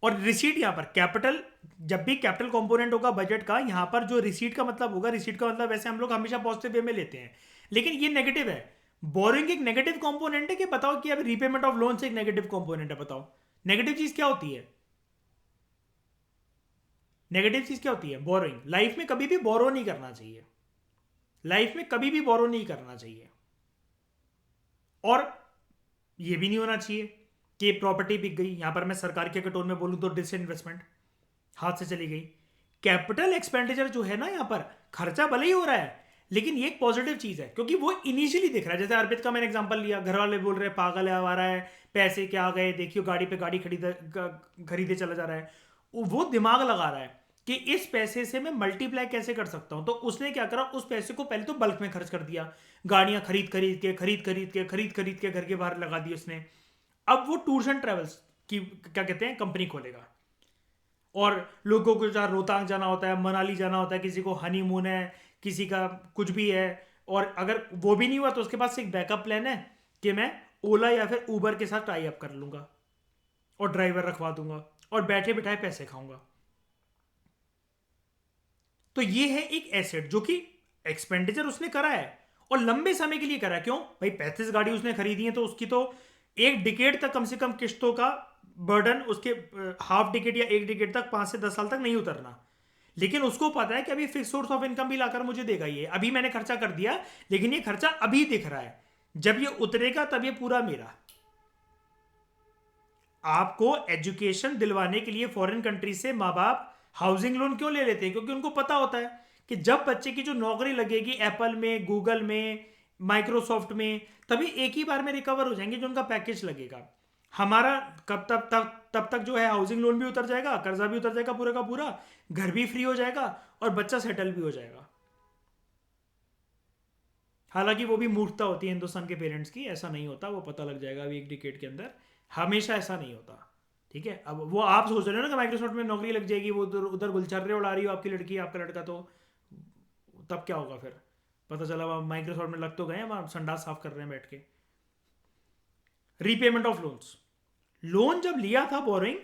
और रिसीट यहां पर कैपिटल, जब भी कैपिटल कंपोनेंट होगा बजट का, यहां पर जो रिसीट का मतलब होगा, रिसीट का मतलब वैसे हम लोग हमेशा पॉजिटिव वे में लेते हैं, लेकिन ये नेगेटिव है। बोरिंग एक नेगेटिव कंपोनेंट है कि बताओ कि अब रीपेमेंट ऑफ लोन से एक नेगेटिव कंपोनेंट है, बताओ नेगेटिव चीज क्या होती है। नेगेटिव चीज क्या होती है, बोरोइंग। लाइफ में कभी भी बोरो नहीं करना चाहिए, लाइफ में कभी भी बोरो नहीं करना चाहिए। और ये भी नहीं होना चाहिए कि प्रॉपर्टी बिक गई, यहां पर मैं सरकार के टोन में बोलूं तो डिसइन्वेस्टमेंट, हाथ से चली गई। कैपिटल एक्सपेंडिचर जो है ना, यहां पर खर्चा भले ही हो रहा है लेकिन ये एक पॉजिटिव चीज है, क्योंकि वो इनिशियली दिख रहा है। जैसे अर्पित का मैंने एग्जांपल लिया, घर वाले बोल रहे हैं पागल है, आवारा है, पैसे क्या गए, देखियो गाड़ी पे गाड़ी खरीदे चला जा रहा है। वो दिमाग लगा रहा है कि इस पैसे से मैं मल्टीप्लाई कैसे कर सकता हूं। तो उसने क्या करा, उस पैसे को पहले तो बल्क में खर्च कर दिया, गाड़ियां खरीद खरीद के घर के बाहर लगा दी उसने। अब वो टूर्स एंड ट्रेवल्स की क्या कहते हैं कंपनी खोलेगा, और लोगों को जहाँ रोहतांग जाना होता है, मनाली जाना होता है, किसी को हनीमून है, किसी का कुछ भी है, और अगर वो भी नहीं हुआ तो उसके पास एक बैकअप प्लान है कि मैं ओला या फिर उबर के साथ टाई अप कर लूंगा और ड्राइवर रखवा दूंगा और बैठे बिठाए पैसे खाऊंगा। तो ये है एक एसेट जो कि एक्सपेंडिचर उसने करा है और लंबे समय के लिए करा है। क्यों भाई, 35 गाड़ी उसने खरीदी है तो उसकी तो एक डिकेड तक कम से कम किस्तों का बर्डन उसके हाफ डिकेड या एक डिकेड तक, 5 से 10 साल तक नहीं उतरना। लेकिन उसको पता है कि अभी फिक्स सोर्स ऑफ इनकम भी लाकर मुझे देगा, ये अभी मैंने खर्चा कर दिया लेकिन ये खर्चा अभी दिख रहा है, जब ये उतरेगा तब ये पूरा मेरा। आपको एजुकेशन दिलवाने के लिए फॉरेन कंट्री से माँ बाप हाउसिंग लोन क्यों ले लेते हैं? क्योंकि उनको पता होता है कि जब बच्चे की जो नौकरी लगेगी एप्पल में, गूगल में, माइक्रोसॉफ्ट में, तभी एक ही बार में रिकवर हो जाएंगे जो उनका पैकेज लगेगा। हमारा कब तब तक जो है हाउसिंग लोन भी उतर जाएगा, कर्जा भी उतर जाएगा पूरा का पूरा, घर भी फ्री हो जाएगा और बच्चा सेटल भी हो जाएगा। हालांकि वो भी मूर्खता होती है हिंदुस्तान के पेरेंट्स की, ऐसा नहीं होता, वो पता लग जाएगा अभी एक डिकेड के अंदर, हमेशा ऐसा नहीं होता। ठीक है, अब वो आप सोच रहे हो ना कि माइक्रोसॉफ्ट में नौकरी लग जाएगी, वो उधर उधर गुलछर्रे उड़ा रही हो आपकी लड़की आपका लड़का, तो तब क्या होगा फिर? पता चला वह माइक्रोसॉफ्ट में लग तो गए, हम संडास साफ कर रहे हैं बैठ के। रीपेमेंट ऑफ लोन्स, लोन जब लिया था बोरोइंग,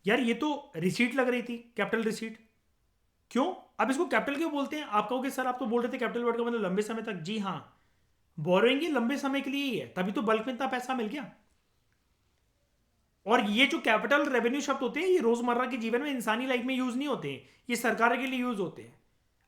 यार ये तो रिसीट लग रही थी, कैपिटल रिसीट। क्यों? अब इसको कैपिटल क्यों बोलते हैं? आप कहोगे सर आप तो बोल रहे थे कैपिटल वर्ड का मतलब लंबे समय तक। जी हाँ, बोरोइंग ये लंबे समय के लिए ही है, तभी तो बल्क में इतना पैसा मिल गया। और ये जो कैपिटल रेवेन्यू शब्द होते हैं ये रोजमर्रा के जीवन में इंसानी लाइफ में यूज नहीं होते, ये सरकार के लिए यूज होते हैं।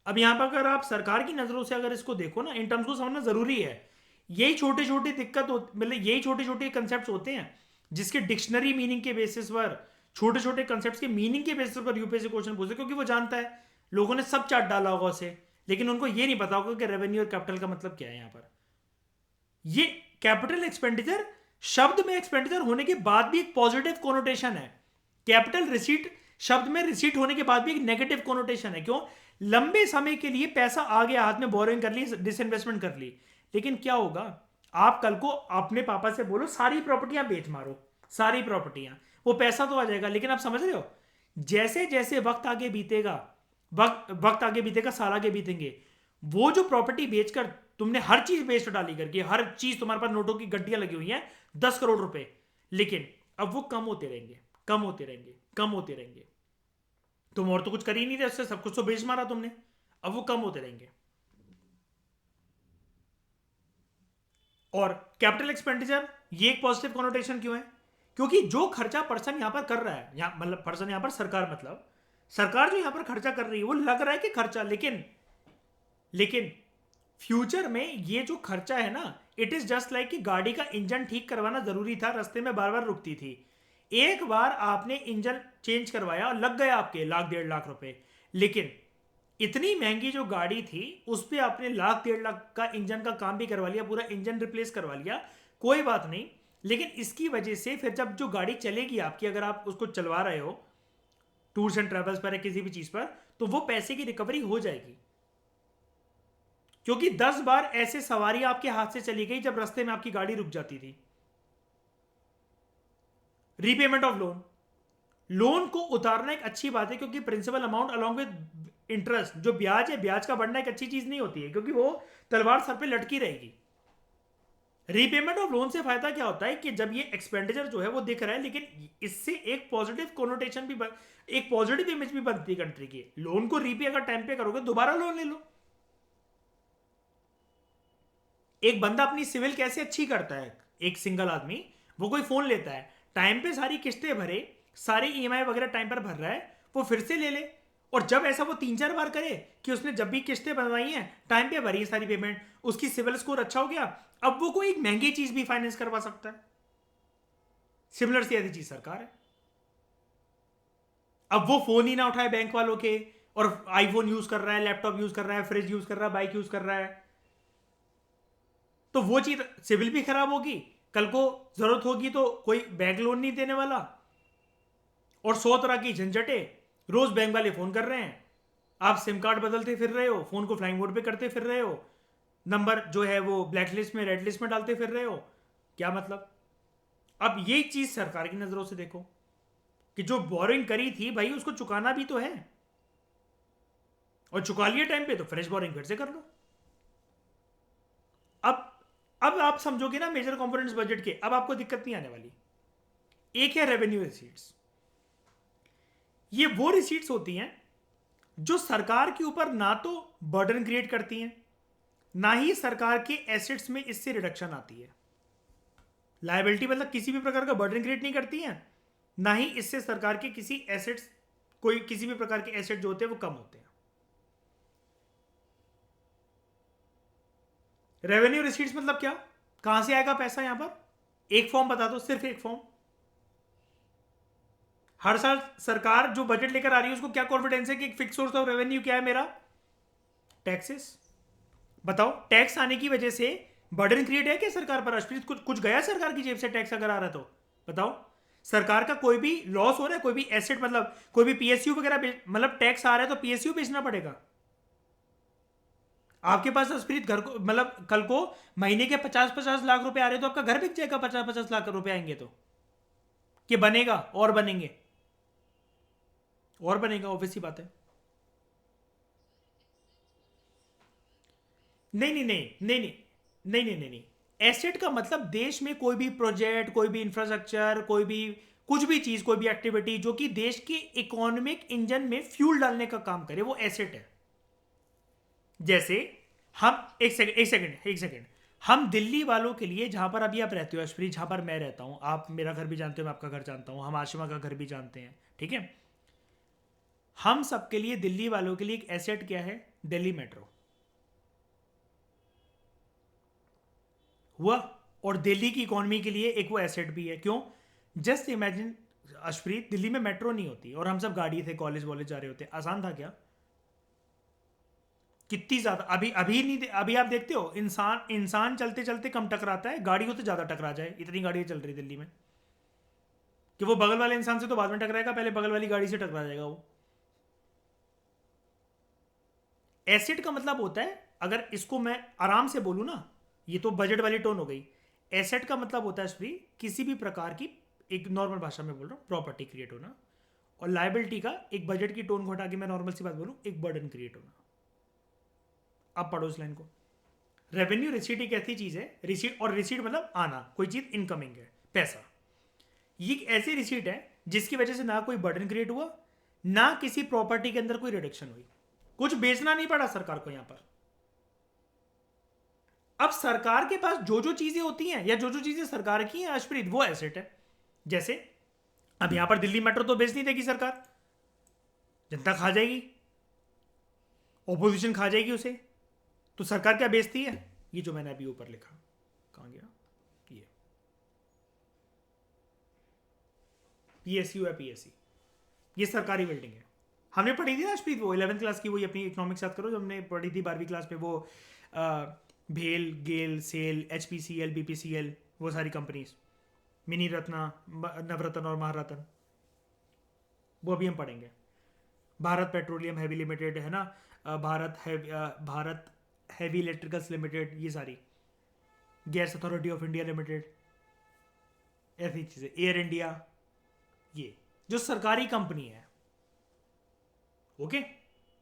अब यहां पर अगर आप सरकार की नजरों से अगर इसको देखो ना, इन टर्म्स को समझना जरूरी है। यही छोटे छोटे दिक्कत मतलब यही छोटे छोटे कंसेप्ट होते हैं जिसके डिक्शनरी मीनिंग के बेसिस पर, छोटे छोटे कंसेप्ट के मीनिंग के बेसिस पर यूपीएससी क्वेश्चन पूछते, क्योंकि वो जानता है लोगों ने सब चार्ट डाला होगा उसे, लेकिन उनको ये नहीं पता होगा कि रेवेन्यू और कैपिटल का मतलब क्या है। यहां पर ये कैपिटल एक्सपेंडिचर शब्द में एक्सपेंडिचर होने के बाद भी एक पॉजिटिव कोनोटेशन है, कैपिटल रिसीट शब्द में रिसीट होने के बाद भी एक नेगेटिव कोनोटेशन है। क्यों? लंबे समय के लिए पैसा आ गया हाथ में, बोरोइंग कर ली, डिसइन्वेस्टमेंट कर ली, लेकिन क्या होगा? आप कल को अपने पापा से बोलो सारी प्रॉपर्टियां बेच मारो, सारी प्रॉपर्टियां, वो पैसा तो आ जाएगा, लेकिन आप समझ रहे हो जैसे जैसे वक्त आगे बीतेगा, वक्त आगे बीतेगा, साल आगे बीतेंगे, वो जो प्रॉपर्टी बेचकर तुमने हर चीज बेच डाली करके, हर चीज तुम्हारे पास नोटों की गड्डियां लगी हुई हैं 10 करोड़ रुपए, लेकिन अब वो कम होते रहेंगे, कम होते रहेंगे, कम होते रहेंगे। तुम और तो कुछ कर ही नहीं रहे, उससे सब कुछ तो बेच मारा तुमने, अब वो कम होते रहेंगे। और कैपिटल एक्सपेंडिचर ये एक पॉजिटिव कॉनोटेशन क्यों है? क्योंकि जो खर्चा पर्सन यहां पर कर रहा है, यहां मतलब पर्सन यहां पर सरकार, मतलब सरकार जो यहां पर खर्चा कर रही है वो लग रहा है कि खर्चा, लेकिन लेकिन फ्यूचर में ये जो खर्चा है ना, इट इज जस्ट लाइक कि गाड़ी का इंजन ठीक करवाना जरूरी था, रास्ते में बार बार रुकती थी, एक बार आपने इंजन चेंज करवाया और लग गए आपके 1,00,000-1,50,000 रुपए, लेकिन इतनी महंगी जो गाड़ी थी उस पर आपने 1,00,000-1,50,000 का इंजन का काम भी करवा लिया, पूरा इंजन रिप्लेस करवा लिया, कोई बात नहीं, लेकिन इसकी वजह से फिर जब जो गाड़ी चलेगी आपकी, अगर आप उसको चलवा रहे हो टूर्स एंड ट्रेवल्स पर या किसी भी चीज पर, तो वो पैसे की रिकवरी हो जाएगी। क्योंकि 10 बार ऐसे सवारी आपके हाथ से चली गई जब रास्ते में आपकी गाड़ी रुक जाती थी। रीपेमेंट ऑफ लोन, लोन को उतारना एक अच्छी बात है, क्योंकि principal amount along with interest, जो ब्याज है, ब्याज का बढ़ना एक अच्छी चीज नहीं होती है, क्योंकि वो तलवार सर पे लटकी रहेगी। रीपेमेंट ऑफ लोन से फायदा क्या होता है कि जब ये एक्सपेंडिचर जो है वो दिख रहा है, लेकिन इससे एक पॉजिटिव कोनोटेशन भी एक पॉजिटिव इमेज भी बनती है कंट्री की। लोन को रीपे अगर टाइम पे करोगे, दोबारा लोन ले लो। एक बंदा अपनी सिविल कैसे अच्छी करता है, एक सिंगल आदमी, वो कोई फोन लेता है, टाइम पे सारी किस्तें भरे, सारी ईएमआई वगैरह टाइम पर भर रहा है, वो फिर से ले ले। और जब ऐसा वो 3-4 बार करे कि उसने जब भी किस्तें बनवाई हैं टाइम पे भरी है सारी पेमेंट, उसकी सिविल स्कोर अच्छा हो गया, अब वो कोई एक महंगी चीज भी फाइनेंस करवा सकता है। सिमिलर सी ऐसी चीज सरकार है। अब वो फोन ही ना उठाए बैंक वालों के, और आईफोन यूज कर रहा है, लैपटॉप यूज कर रहा है, फ्रिज यूज कर रहा है, बाइक यूज कर रहा है, तो वो चीज सिविल भी खराब होगी। कल को जरूरत होगी तो कोई बैंक लोन नहीं देने वाला, और 100 तरह की झंझटें। रोज बैंक वाले फोन कर रहे हैं, आप सिम कार्ड बदलते फिर रहे हो, फोन को फ्लाइंग मोड पे करते फिर रहे हो, नंबर जो है वो ब्लैक लिस्ट में, रेड लिस्ट में डालते फिर रहे हो। क्या मतलब? अब ये चीज सरकार की नजरों से देखो कि जो बोरिंग करी थी भाई उसको चुकाना भी तो है, और चुका लिए टाइम पे तो फ्रेश बोरिंग फिर से कर लो। अब अब आप समझोगे ना मेजर कंपोनेंट्स बजट के, अब आपको दिक्कत नहीं आने वाली। एक है रेवेन्यू रिसीट्स। ये वो रिसीट्स होती हैं जो सरकार के ऊपर ना तो बर्डन क्रिएट करती हैं, ना ही सरकार के एसेट्स में इससे रिडक्शन आती है। लायबिलिटी मतलब किसी भी प्रकार का बर्डन क्रिएट नहीं करती है, ना ही इससे सरकार के किसी एसेट्स, कोई किसी भी प्रकार के एसेट जो होते हैं वो कम होते हैं। रेवेन्यू रिसीट्स मतलब क्या? कहां से आएगा पैसा? यहां पर एक फॉर्म बता दो, सिर्फ एक फॉर्म। हर साल सरकार जो बजट लेकर आ रही है उसको क्या कॉन्फिडेंस है कि एक फिक्स सोर्स ऑफ रेवेन्यू क्या है मेरा? टैक्सेस। बताओ, टैक्स आने की वजह से बर्डन क्रिएट है क्या सरकार पर? अश्प्रीत, कुछ गया सरकार की जेब से टैक्स अगर आ रहा है तो बताओ। सरकार का कोई भी लॉस हो रहा है, कोई भी एसेट, मतलब कोई भी पीएसयू वगैरह, मतलब टैक्स आ रहा है तो पीएसयू बेचना पड़ेगा। आपके पास अश्प्रीत घर को, मतलब कल को महीने के 50-50 लाख रुपए आ रहे तो आपका घर बिक जाएगा 50-50 लाख रुपए आएंगे तो? कि बनेगा और बनेंगे और बनेगा, ऑब्वियस सी बात है। नहीं नहीं नहीं नहीं नहीं नहीं नहीं नहीं नहीं। एसेट का मतलब देश में कोई भी प्रोजेक्ट, कोई भी इंफ्रास्ट्रक्चर, कोई भी कुछ भी चीज, कोई भी एक्टिविटी जो कि देश के इकोनॉमिक इंजन में फ्यूल डालने का काम करे, वो एसेट है। जैसे हम, एक सेकंड, हम दिल्ली वालों के लिए, जहां पर अभी आप रहते हो अश्वरी, जहां पर मैं रहता हूं, आप मेरा घर भी जानते हो, मैं आपका घर जानता हूं, हम आशिमा का घर भी जानते हैं, ठीक है। हम सबके लिए, दिल्ली वालों के लिए एक एसेट क्या है? दिल्ली मेट्रो हुआ, और दिल्ली की इकोनॉमी के लिए एक वो एसेट भी है। क्यों? जस्ट इमेजिन अशप्रीत, दिल्ली में मेट्रो नहीं होती और हम सब गाड़ी थे, कॉलेज वॉलेज जा रहे होते, आसान था क्या? कितनी ज्यादा, अभी अभी नहीं, अभी आप देखते हो इंसान इंसान चलते चलते कम टकराता है, गाड़ी हो तो ज्यादा टकरा जाए, इतनी गाड़ियां चल रही दिल्ली में कि वो बगल वाले इंसान से तो बाद में टकराएगा, पहले बगल वाली गाड़ी से टकरा जाएगा वो। एसेट का मतलब होता है, अगर इसको मैं आराम से बोलूं ना, ये तो बजट वाली टोन हो गई। एसेट का मतलब होता है श्री, किसी भी प्रकार की, एक नॉर्मल भाषा में बोल रहा हूं, प्रॉपर्टी क्रिएट होना। और लाइबिलिटी का, एक बजट की टोन को हटा के मैं नॉर्मल सी बात बोलूं, एक बर्डन क्रिएट होना। अब पढ़ो इस लाइन को। रेवेन्यू रिसीट एक ऐसी चीज है, रिसीट, और रिसीट मतलब आना, कोई चीज इनकमिंग है, पैसा। ये एक ऐसी रिसीट है जिसकी वजह से ना कोई बर्डन क्रिएट हुआ, ना किसी प्रॉपर्टी के अंदर कोई रिडक्शन हुई, कुछ बेचना नहीं पड़ा सरकार को यहां पर। अब सरकार के पास जो जो चीजें होती हैं, या जो जो चीजें सरकार की हैं अशप्रीत, वो एसेट है। जैसे अब यहां पर दिल्ली मेट्रो तो बेच नहीं देगी सरकार, जनता खा जाएगी, ओपोजिशन खा जाएगी उसे, तो सरकार क्या बेचती है? ये जो मैंने अभी ऊपर लिखा, कहां गया ये, पीएसयू है, पीएससी, ये सरकारी बिल्डिंग है। हमने पढ़ी थी ना अशप्रीत, वो 11th क्लास की, वही अपनी इकोनॉमिक्स याद करो जो हमने पढ़ी थी 12वीं क्लास में, वो भेल, गेल, सेल, HPCL, BPCL, वो सारी कंपनीज, मिनी रत्ना, नवरत्न और महारत्न, वो अभी हम पढ़ेंगे। भारत पेट्रोलियम हैवी लिमिटेड है ना, भारत हैवी इलेक्ट्रिकल्स लिमिटेड, ये सारी, gas authority of India limited, ऐसी चीज़ें, एयर इंडिया, ये जो सरकारी कंपनी है। ओके,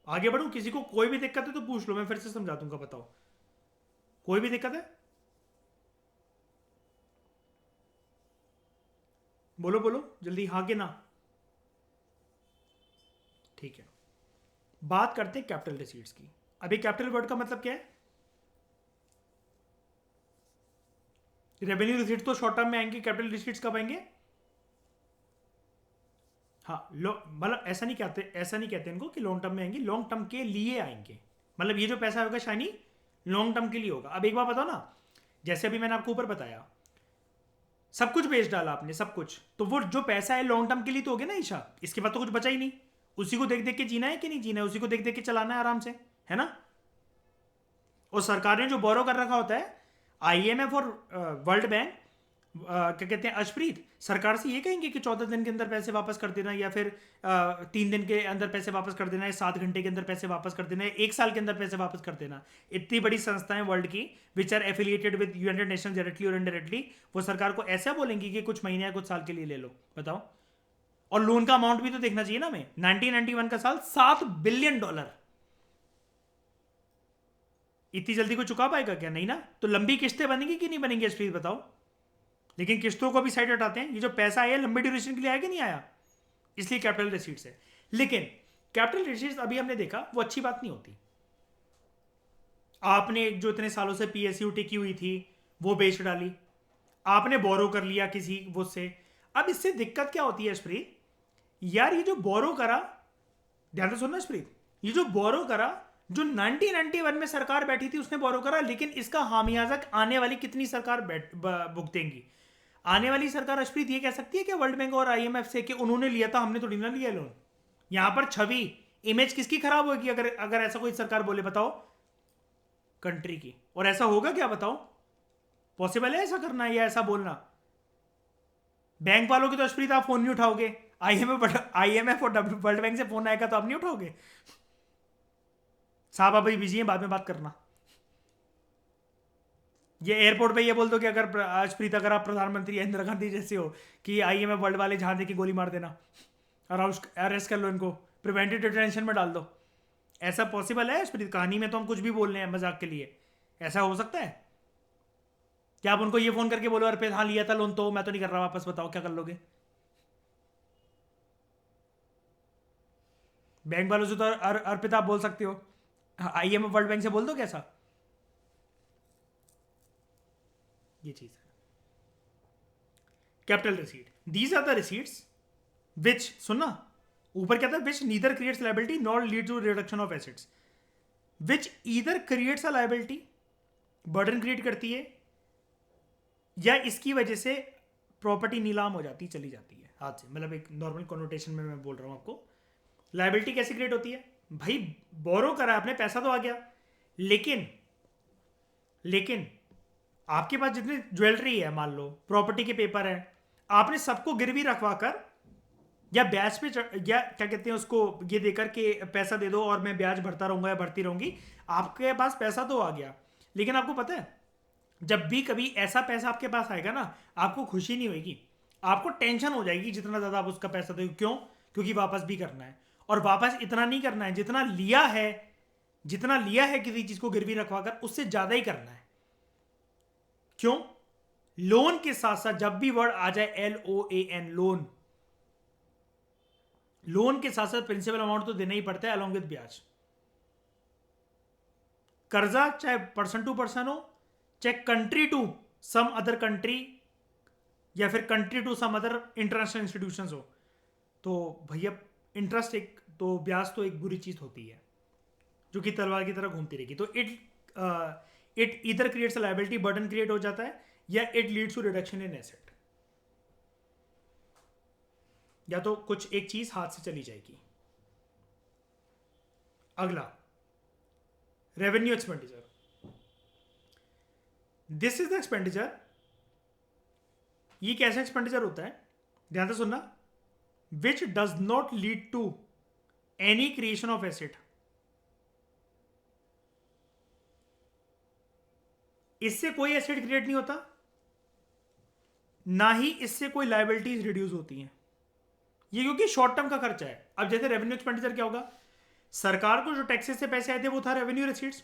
आगे बढ़ूं? किसी को कोई भी दिक्कत है तो पूछ लो, मैं फिर से समझा दूंगा, बताओ कोई भी दिक्कत है? बोलो बोलो जल्दी, हाँ कि ना। ठीक है, बात करते हैं कैपिटल रिसीट्स की। अभी कैपिटल वर्ड का मतलब क्या है? रेवेन्यू रिसीट्स तो शॉर्ट टर्म में आएंगे, कैपिटल रिसीट्स कब आएंगे? हाँ, मतलब ऐसा नहीं कहते इनको कि लॉन्ग टर्म में आएंगे, लॉन्ग टर्म के लिए आएंगे। मतलब ये जो पैसा होगा शाइनी, लॉन्ग टर्म के लिए होगा। अब एक बार बताओ ना, जैसे अभी मैंने आपको ऊपर बताया, सब कुछ बेच डाला आपने, सब कुछ। तो वो जो पैसा है लॉन्ग टर्म के लिए तो हो गया ना ईशा, इसके बाद तो कुछ बचा ही नहीं। उसी को देख देख के जीना है कि नहीं जीना है, उसी को देख देख के चलाना है आराम से, है ना। और सरकार ने जो बोरो कर रखा होता है, आईएमएफ और वर्ल्ड बैंक क्या कहते हैं, अर्शप्रीत, सरकार से ये कहेंगे कि 14 दिन के अंदर पैसे वापस कर देना, या फिर 3 दिन के अंदर पैसे वापस कर देना है, 7 घंटे के अंदर पैसे वापस कर देना है, 1 साल के अंदर पैसे वापस कर देना। इतनी बड़ी संस्थाएं वर्ल्ड की which are affiliated with United Nations directly और इनडायरेक्टली, वो सरकार को ऐसा बोलेंगी कि कुछ महीने या कुछ साल के लिए ले लो, बताओ। और लोन का अमाउंट भी तो देखना चाहिए ना हमें। 1991 का साल, $7 बिलियन। इतनी जल्दी को चुका पाएगा क्या? नहीं ना। तो लंबी किस्तें बनेंगी कि नहीं बनेंगी प्लीज बताओ। लेकिन किस्तों को भी साइड हटाते हैं। ये जो पैसा आया लंबी ड्यूरेशन के लिए आया कि नहीं आया, इसलिए कैपिटल रिसीट्स है। लेकिन कैपिटल रिसीट्स अभी हमने देखा वो अच्छी बात नहीं होती। आपने जो इतने सालों से पीएसयू टिकी हुई थी वो बेच डाली, आपने बोरो कर लिया किसी वो से। अब इससे दिक्कत क्या होती है स्प्रीत यार, ये जो बोरो करा, ध्यान से सुनना स्प्रीत, ये जो बोरो करा, जो 1991 में सरकार बैठी थी उसने बोरो करा, लेकिन इसका खामियाजा आने वाली कितनी सरकार भुगतेंगी? आने वाली सरकार अशप्रीत ये कह सकती है कि वर्ल्ड बैंक और आईएमएफ से कि उन्होंने लिया था, हमने थोड़ी ना लिया लोन। यहां पर छवि, इमेज किसकी खराब होगी अगर अगर ऐसा कोई सरकार बोले? बताओ, कंट्री की। और ऐसा होगा क्या बताओ? पॉसिबल है ऐसा करना या ऐसा बोलना? बैंक वालों की तो अशप्रीत आप फोन नहीं उठाओगे, आईएमएफ और वर्ल्ड बैंक से फोन आएगा तो आप नहीं उठाओगे। साहब अभी बिजी हैं, बाद में बात करना। ये एयरपोर्ट पे ये बोल दो कि अगर अशप्रीत अगर आप प्रधानमंत्री इंदिरा गांधी जैसे हो कि आईएमएफ वर्ल्ड वाले जहां देखी गोली मार देना, अरेस्ट कर लो इनको, प्रिवेंटिव डिटेंशन में डाल दो। ऐसा पॉसिबल है अशप्रीत? कहानी में तो हम कुछ भी बोल रहे हैं मजाक के लिए, ऐसा हो सकता है क्या? आप उनको ये फोन करके बोलो अर्पित हाँ लिया था लोन, तो मैं तो नहीं कर रहा वापस, बताओ क्या कर लोगे? बैंक वालों से तो अर्पित आप बोल सकते हो, आईएमएफ वर्ल्ड बैंक से बोल दो कैसा? ये चीज है capital receipt. These are the receipts which, सुनना ऊपर क्या था, which neither creates liability not lead to reduction of assets. Which either creates a liability, burden create करती है, या इसकी वजह से प्रॉपर्टी नीलाम हो जाती, चली जाती है हाथ से। मतलब एक नॉर्मल कॉनोटेशन में मैं बोल रहा हूं आपको। लायबिलिटी कैसे क्रिएट होती है भाई? बोरो करा आपने, पैसा तो आ गया, लेकिन आपके पास जितनी ज्वेलरी है, मान लो प्रॉपर्टी के पेपर है, आपने सबको गिरवी रखवा कर या ब्याज पे या क्या कहते हैं उसको, ये देकर के पैसा दे दो और मैं ब्याज भरता रहूंगा या भरती रहूंगी, आपके पास पैसा तो आ गया। लेकिन आपको पता है जब भी कभी ऐसा पैसा आपके पास आएगा ना, आपको खुशी नहीं होगी, आपको टेंशन हो जाएगी जितना ज्यादा आप उसका पैसा दो। क्यों? क्योंकि वापस भी करना है, और वापस इतना नहीं करना है जितना लिया है, जितना लिया है किसी चीज को गिरवी रखवा कर, उससे ज्यादा ही करना है। क्यों? लोन के साथ साथ जब भी वर्ड आ जाए LOAN, लोन, लोन के साथ साथ प्रिंसिपल अमाउंट तो देना ही पड़ता है अलॉन्ग विद ब्याज। कर्जा चाहे पर्सन टू पर्सन हो, चाहे country to some other country, या फिर country to some other international institutions हो, तो भैया इंटरेस्ट एक तो, ब्याज तो एक बुरी चीज होती है जो कि तलवार की तरह घूमती रहेगी। तो it either creates a liability, burden create हो जाता है, या it leads to reduction in asset, या तो कुछ एक चीज हाथ से चली जाएगी। अगला, revenue expenditure. This is the expenditure. ये कैसा एक्सपेंडिचर होता है, ध्यान से सुनना, which does not lead to any creation of asset. इससे कोई एसेट क्रिएट नहीं होता, ना ही इससे कोई लायबिलिटीज रिड्यूस होती हैं। ये क्योंकि शॉर्ट टर्म का खर्चा है। अब जैसे रेवेन्यू एक्सपेंडिचर क्या होगा, सरकार को जो टैक्सेस से पैसे आए थे वो था रेवेन्यू रिसीट्स।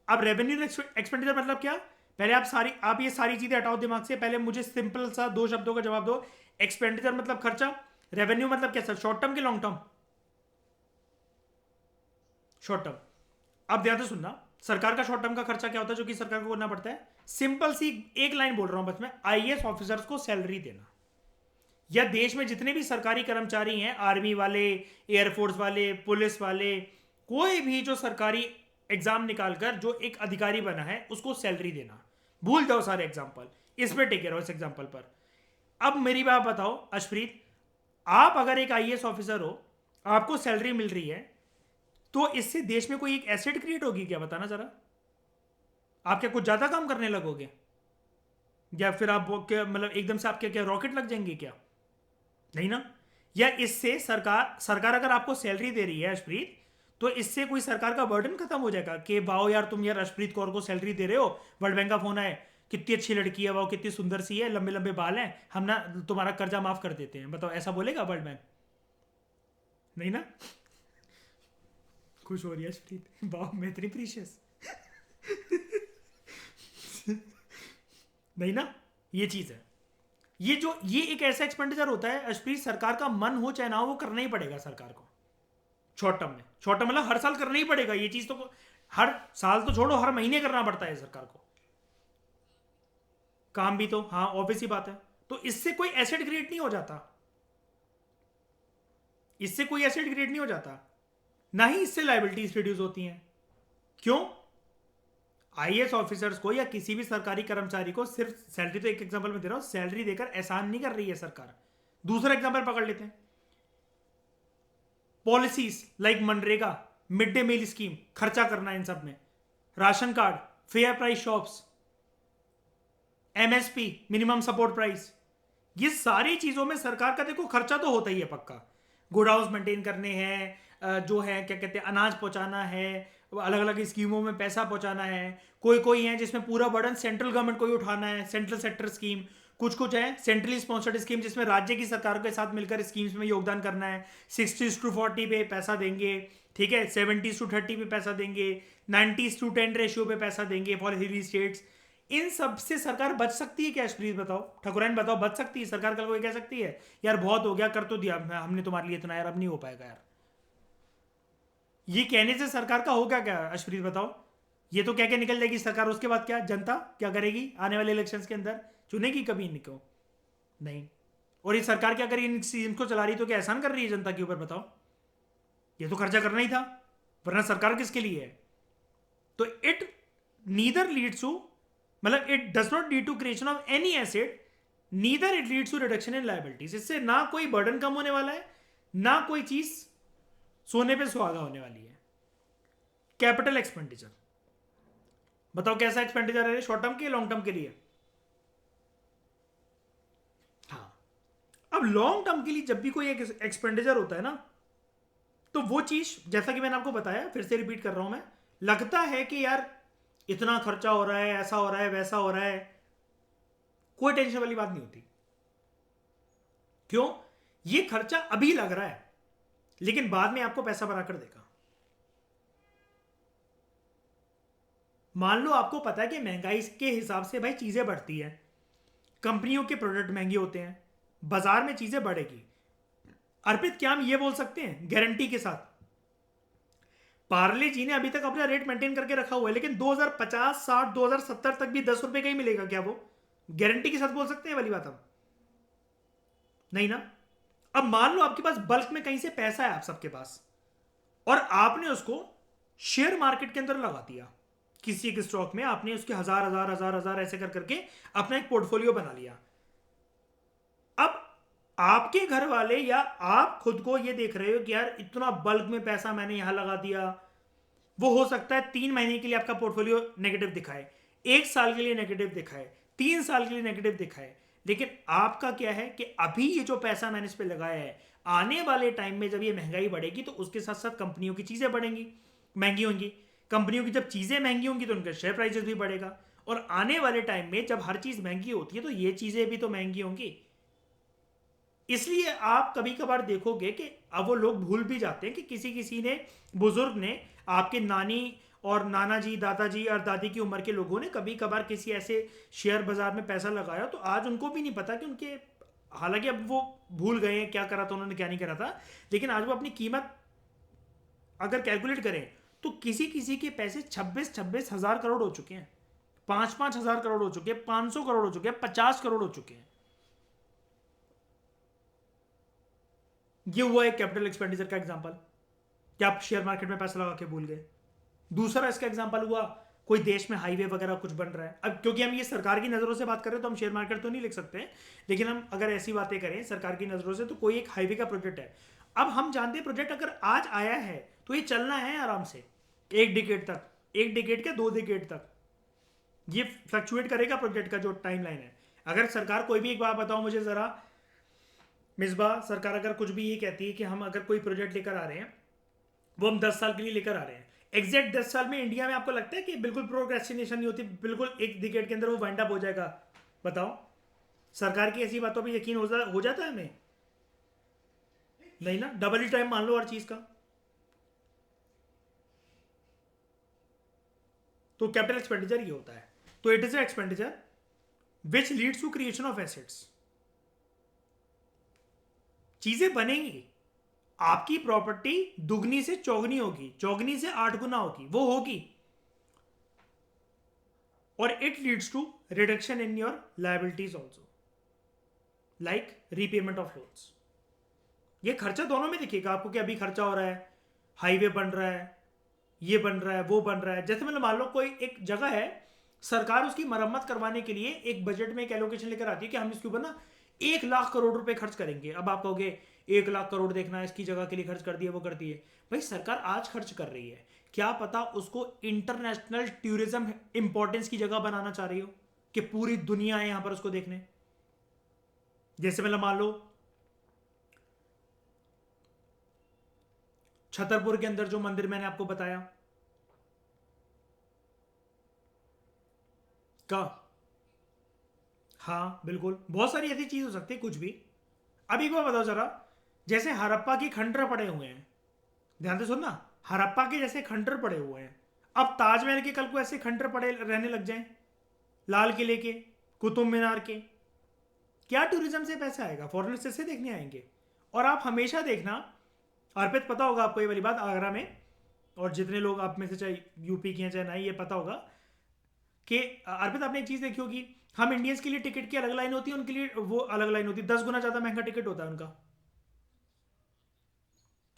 अब रेवेन्यू एक्सपेंडिचर मतलब क्या? पहले आप ये सारी चीजें हटाओ दिमाग से, पहले मुझे सिंपल सा 2 शब्दों का जवाब दो। एक्सपेंडिचर मतलब खर्चा, रेवेन्यू मतलब क्या सर? शॉर्ट टर्म के लॉन्ग टर्म? Short term. अब ध्यान से सुनना, सरकार का शॉर्ट टर्म का खर्चा क्या होता है जो कि सरकार को करना पड़ता है? सिंपल सी एक लाइन बोल रहा हूं बस मैं, आईएएस ऑफिसर्स को सैलरी देना, या देश में जितने भी सरकारी कर्मचारी हैं, आर्मी वाले, एयरफोर्स वाले, पुलिस वाले, कोई भी जो सरकारी एग्जाम निकालकर जो एक अधिकारी बना है उसको सैलरी देना। भूल जाओ सारे एग्जाम्पल, इसमें टेके रहो इस एग्जाम्पल पर। अब मेरी बात बताओ अशप्रीत, आप अगर एक आईएएस ऑफिसर हो, आपको सैलरी मिल रही है, तो इससे देश में कोई एक एसेट क्रिएट होगी क्या? बताना जरा। आप क्या कुछ ज्यादा काम करने लगोगे, या फिर आप क्या मतलब एकदम से आपके क्या रॉकेट लग जाएंगे क्या? नहीं ना। या इससे सरकार सरकार अगर आपको सैलरी दे रही है अशप्रीत, तो इससे कोई सरकार का बर्डन खत्म हो जाएगा कि वाओ यार, तुम यार अशप्रीत कौर को सैलरी दे रहे हो, वर्ल्ड बैंक का फोन आए, कितनी अच्छी लड़की है वो, कितनी सुंदर सी है, लंबे लंबे बाल हैं, हम ना तुम्हारा कर्जा माफ कर देते हैं। बताओ, ऐसा बोलेगा वर्ल्ड बैंक? नहीं ना। खुश हो रही है अशप्रीत, वाह मैं इतनी प्रीशियस। नहीं ना। ये चीज है। ये एक ऐसा एक्सपेंडिचर होता है अशप्रीत, सरकार का मन हो चाहे ना हो, वो करना ही पड़ेगा सरकार को। शॉर्ट टर्म में, शॉर्ट टर्म मतलब हर साल करना ही पड़ेगा ये चीज तो। हर साल तो छोड़ो, हर महीने करना पड़ता है सरकार को काम भी। तो हाँ, ऑब्वियस ही बात है। तो इससे कोई एसेट क्रिएट नहीं हो जाता, इससे कोई एसेट क्रिएट नहीं हो जाता, ना ही इससे लाइबिलिटीज रिड्यूस होती हैं। क्यों? आईएएस ऑफिसर्स को या किसी भी सरकारी कर्मचारी को सिर्फ सैलरी, तो एक एग्जांपल में दे रहा हूं, सैलरी देकर एहसान नहीं कर रही है सरकार। दूसरा एग्जांपल पकड़ लेते हैं, policies like MNREGA, mid day meal scheme, खर्चा करना इन सब में, ration card, fair price shops, MSP minimum support price, ये सारी चीजों में सरकार का देखो खर्चा तो होता ही है पक्का। गुड हाउस मेंटेन करने हैं, जो है क्या कहते हैं, अनाज पहुंचाना है, अलग अलग स्कीमों में पैसा पहुंचाना है। कोई कोई है जिसमें पूरा बर्डन सेंट्रल गवर्नमेंट को ही उठाना है, सेंट्रल सेक्टर स्कीम। कुछ कुछ है सेंट्रली स्पॉन्सर्ड स्कीम, जिसमें राज्य की सरकार के साथ मिलकर स्कीम्स में योगदान करना है। 60:40 पे पैसा देंगे, ठीक है, 70:30 पे पैसा देंगे, 90:10 रेशियो पे पैसा देंगे फॉर हिली स्टेट्स। इन सब से सरकार बच सकती है क्या? प्लीज बताओ ठकुराइन, बताओ बच सकती है सरकार? कल को ये कह सकती है यार बहुत हो गया, कर तो दिया हमने तुम्हारे लिए इतना यार, अब नहीं हो पाएगा यार? ये कहने से सरकार का होगा क्या अशप्रीत बताओ? ये तो कह के निकल जाएगी सरकार, उसके बाद क्या जनता क्या करेगी आने वाले इलेक्शंस के अंदर? चुनेगी कभी इनको? नहीं। और ये सरकार क्या करी, इन स्कीम्स को चला रही तो क्या एहसान कर रही है जनता के ऊपर? बताओ। ये तो खर्चा करना ही था, वरना सरकार किसके लिए है? तो इट नीदर लीड्स टू, मतलब it does not lead to creation of any asset, neither it leads to reduction in liabilities. इससे ना कोई बर्डन कम होने वाला है, ना कोई चीज सोने पे सुहागा होने वाली है। कैपिटल एक्सपेंडिचर, बताओ कैसा एक्सपेंडिचर है, शॉर्ट टर्म के लॉन्ग टर्म के लिए? हाँ। अब लॉन्ग टर्म के लिए जब भी कोई एक एक्सपेंडिचर होता है ना, तो वो चीज जैसा कि मैंने आपको बताया, फिर से रिपीट कर रहा हूं मैं, लगता है कि यार इतना खर्चा हो रहा है, ऐसा हो रहा है, वैसा हो रहा है, कोई टेंशन वाली बात नहीं होती। क्यों? ये खर्चा अभी लग रहा है, लेकिन बाद में आपको पैसा बना कर देगा। मान लो आपको पता है कि महंगाई के हिसाब से भाई चीजें बढ़ती है, कंपनियों के प्रोडक्ट महंगे होते हैं, बाजार में चीजें बढ़ेगी। अर्पित, क्या हम ये बोल सकते हैं गारंटी के साथ, पार्ले जी ने अभी तक अपना रेट मेंटेन करके रखा हुआ है, लेकिन 2050, 60, 2070 तक भी 10 रुपए का ही मिलेगा क्या? वो गारंटी के साथ बोल सकते हैं वाली बात हम? नहीं ना। अब मान लो आपके पास बल्क में कहीं से पैसा है आप सबके पास, और आपने उसको शेयर मार्केट के अंदर लगा दिया, किसी एक स्टॉक में आपने उसके हजार हजार हजार हजार ऐसे कर करके अपना एक पोर्टफोलियो बना लिया। अब आपके घर वाले या आप खुद को ये देख रहे हो कि यार इतना बल्क में पैसा मैंने यहां लगा दिया, वो हो सकता है 3 महीने के लिए आपका पोर्टफोलियो नेगेटिव दिखाए, 1 साल के लिए नेगेटिव दिखाए, 3 साल के लिए नेगेटिव दिखाए, लेकिन आपका क्या है कि अभी ये जो पैसा मैंने इस पर लगाया है, आने वाले टाइम में जब ये महंगाई बढ़ेगी तो उसके साथ साथ कंपनियों की चीजें बढ़ेंगी, महंगी होंगी। कंपनियों की जब चीजें महंगी होंगी तो उनका शेयर प्राइसेस भी बढ़ेगा, और आने वाले टाइम में जब हर चीज महंगी होती है तो ये चीजें भी तो महंगी होंगी। इसलिए आप कभी कभार देखोगे कि अब वो लोग भूल भी जाते हैं कि किसी किसी ने, बुजुर्ग ने, आपके नानी और नाना जी, दादाजी और दादी की उम्र के लोगों ने कभी कभार किसी ऐसे शेयर बाजार में पैसा लगाया, तो आज उनको भी नहीं पता कि उनके, हालांकि अब वो भूल गए हैं क्या करा था उन्होंने, क्या नहीं करा था, लेकिन आज वो अपनी कीमत अगर कैलकुलेट करें तो किसी किसी के पैसे 26,000 करोड़ हो चुके हैं, 5,000 करोड़ हो चुके हैं, 500 करोड़ हो चुके हैं, 50 करोड़ हो चुके हैं। ये हुआ एक कैपिटल एक्सपेंडिचर का एग्जांपल कि आप शेयर मार्केट में पैसा लगा के भूल गए। दूसरा इसका एग्जांपल हुआ कोई देश में हाईवे वगैरह कुछ बन रहा है। अब क्योंकि हम ये सरकार की नज़रों से बात कर रहे हैं तो हम शेयर मार्केट तो नहीं लिख सकते हैं, लेकिन हम अगर ऐसी बातें करें सरकार की नज़रों से, तो कोई एक हाईवे का प्रोजेक्ट है। अब हम जानते हैं प्रोजेक्ट अगर आज आया है तो ये चलना है आराम से 1 डिकेड तक, 1 डिकेड क्या 2 डिकेड तक ये फ्लक्चुएट करेगा प्रोजेक्ट का जो टाइमलाइन है। अगर सरकार कोई भी, एक बात बताओ मुझे ज़रा मिसबा, सरकार अगर कुछ भी ये कहती है कि हम अगर कोई प्रोजेक्ट लेकर आ रहे हैं वो हम 10 साल के लिए लेकर आ रहे हैं, एग्जैक्ट 10 साल में इंडिया में आपको लगता है कि बिल्कुल प्रोक्रेस्टिनेशन नहीं होती, बिल्कुल 1 डिकेड के अंदर वो वाइंड अप हो जाएगा? बताओ, सरकार की ऐसी बातों पे यकीन हो जाता है हमें? नहीं ना, डबल ही टाइम मान लो हर चीज का। तो कैपिटल एक्सपेंडिचर ये होता है। तो it is expenditure which leads to creation of assets. चीजें बनेंगी, आपकी प्रॉपर्टी दुगनी से चौगनी होगी, चौगनी से 8 गुना होगी, वो होगी, और it leads to reduction in your liabilities also, like repayment of loans. ये खर्चा दोनों में दिखेगा आपको कि अभी खर्चा हो रहा है, हाईवे बन रहा है, ये बन रहा है, वो बन रहा है। जैसे मतलब मान लो कोई एक जगह है, सरकार उसकी मरम्मत करवाने के लिए एक बजट में एक एलोकेशन लेकर आती है कि हम इसके ऊपर ना 1 लाख करोड़ रुपए खर्च करेंगे। अब आप कहोगे 1 लाख करोड़ देखना है, इसकी जगह के लिए खर्च कर दिए, वो कर दिए। भाई सरकार आज खर्च कर रही है, क्या पता उसको इंटरनेशनल टूरिज्म इंपॉर्टेंस की जगह बनाना चाह रही हो कि पूरी दुनिया है यहां पर उसको देखने। जैसे मतलब मान लो छतरपुर के अंदर जो मंदिर मैंने आपको बताया का, हाँ बिल्कुल, बहुत सारी ऐसी चीज हो सकती है, कुछ भी। अब एक बार बताओ जरा, जैसे हड़प्पा की खंडर पड़े हुए हैं, ध्यान से सुनना, हड़प्पा के जैसे खंडर पड़े हुए हैं, अब ताजमहल के कल को ऐसे खंडर पड़े रहने लग जाएं, लाल किले के, कुतुब मीनार के, क्या टूरिज्म से पैसा आएगा? फॉरेनर्स ऐसे देखने आएंगे। और आप हमेशा देखना, अर्पित पता होगा आपको ये वाली बात, आगरा में, और जितने लोग आप में से चाहे यूपी के हैं चाहे नहीं, ये पता होगा कि अर्पित आपने एक चीज देखी होगी, हम इंडियंस के लिए टिकट की अलग लाइन होती है, उनके लिए वो अलग लाइन होती है, 10 गुना ज्यादा महंगा टिकट होता है उनका,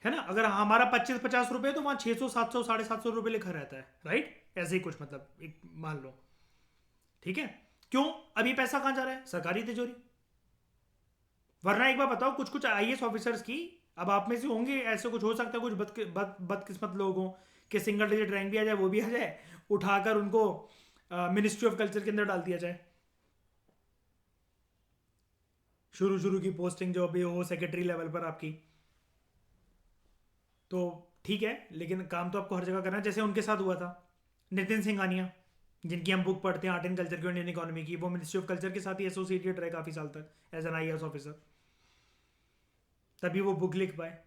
है ना? अगर हमारा 25-50 रुपए तो वहां 600-700 750 रुपए लिखा रहता है, राइट? ऐसे ही कुछ, मतलब एक मान लो, ठीक है। क्यों? अभी पैसा कहां जा रहा है? सरकारी तिजोरी। वरना एक बार बताओ, कुछ कुछ आईएएस ऑफिसर्स की, अब आप में से होंगे ऐसे, कुछ हो सकता है कुछ बदकिस्मत लोग हों कि सिंगल डिजिट रैंक भी आ जाए, वो भी आ जाए, उठाकर उनको मिनिस्ट्री ऑफ कल्चर के अंदर डाल दिया जाए, शुरू शुरू की पोस्टिंग जो अभी हो सेक्रेटरी लेवल पर आपकी। तो ठीक है, लेकिन काम तो आपको हर जगह करना है। जैसे उनके साथ हुआ था नितिन सिंघानिया, जिनकी हम बुक पढ़ते हैं आर्ट एंड कल्चर की, इंडियन इकोनॉमी की, वो मिनिस्ट्री ऑफ कल्चर के साथ ही एसोसिएटेड रहे काफ़ी साल तक एज एन आईएएस ऑफिसर, तभी वो बुक लिख पाए।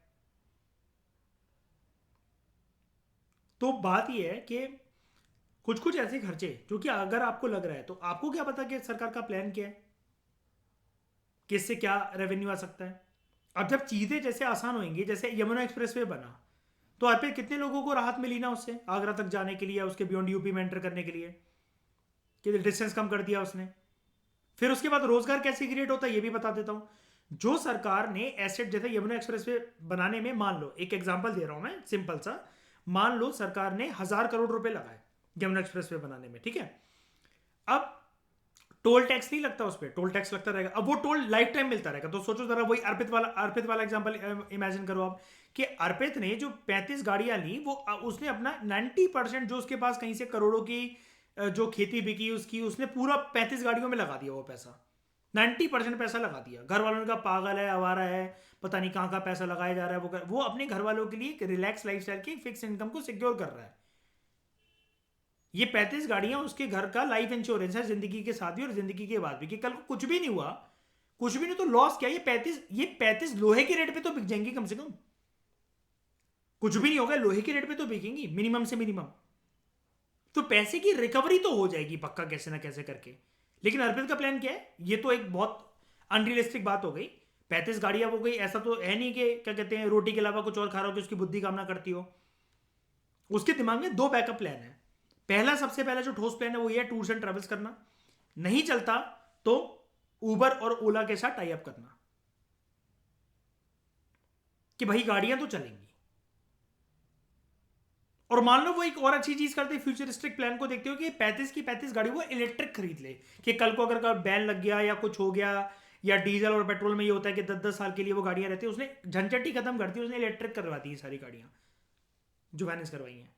तो बात यह है कि कुछ कुछ ऐसे खर्चे जो कि अगर आपको लग रहा है, तो आपको क्या पता कि सरकार का प्लान क्या है, किससे क्या रेवेन्यू आ सकता है। अब जब चीज़ें जैसे आसान होंगी, जैसे यमुना एक्सप्रेसवे बना, तो आप पे कितने लोगों को राहत मिली ना उससे, आगरा तक जाने के लिए, उसके बियॉन्ड यूपी में एंटर करने के लिए, कि डिस्टेंस कम कर दिया उसने। फिर उसके बाद रोजगार कैसे क्रिएट होता है ये भी बता देता हूं। जो सरकार ने एसेट, जैसे यमुना एक्सप्रेसवे बनाने में, मान लो एक एग्जांपल दे रहा हूं मैं सिंपल सा, मान लो सरकार ने 1,000 करोड़ रुपए लगाए यमुना एक्सप्रेसवे बनाने में, ठीक है। अब टोल टैक्स नहीं लगता उस पर, टोल टैक्स लगता रहेगा, अब वो टोल लाइफ टाइम मिलता रहेगा। तो सोचो जरा, वही अर्पित वाला एग्जांपल इमेजिन करो आप, कि अर्पित ने जो 35 गाड़ियां ली, वो उसने अपना 90% जो उसके पास कहीं से करोड़ों की जो खेती बिकी उसकी, उसने पूरा 35 गाड़ियों में लगा दिया वो पैसा, 90% पैसा लगा दिया। घर वालों ने कहा पागल है, आवारा है, पता नहीं कहाँ का पैसा लगाया जा रहा है। वो अपने घर वालों के लिए एक रिलैक्स लाइफस्टाइल की फिक्स इनकम को सिक्योर कर रहा है। ये 35 गाड़ियां उसके घर का लाइफ इंश्योरेंस है, जिंदगी के साथ भी और जिंदगी के बाद भी, कि कल को कुछ भी नहीं हुआ, कुछ भी नहीं तो लॉस क्या, ये 35 लोहे के रेट पे तो बिक जाएंगी कम से कम। कुछ भी नहीं होगा, लोहे के रेट पे तो बिकेंगी मिनिमम से मिनिमम। तो पैसे की रिकवरी तो हो जाएगी पक्का, कैसे ना कैसे करके। लेकिन अर्पित का प्लान क्या है? ये तो एक बहुत अनरियलिस्टिक बात हो गई। 35 गाड़ियां हो गई, ऐसा तो है नहीं कि क्या कहते हैं रोटी के अलावा कुछ और खा रहा हो कि उसकी बुद्धि काम ना करती हो। उसके दिमाग में 2 बैकअप प्लान है। पहला, सबसे पहला जो ठोस प्लान है वो ये, टूर्स एंड ट्रेवल्स करना। नहीं चलता तो उबर और ओला के साथ टाई अप करना, कि भाई गाड़ियां तो चलेंगी। और मान लो वो एक और अच्छी चीज करते, फ्यूचरिस्टिक प्लान को देखते हो कि 35 गाड़ी वो इलेक्ट्रिक खरीद ले, कि कल को अगर बैन लग गया या कुछ हो गया, या डीजल और पेट्रोल में ये होता है कि 10-10 साल के लिए वो गाड़ियां रहती है, उसने झंझट ही खत्म कर दी, उसने इलेक्ट्रिक करवा दी सारी गाड़ियां जो मैनेज करवाई हैं।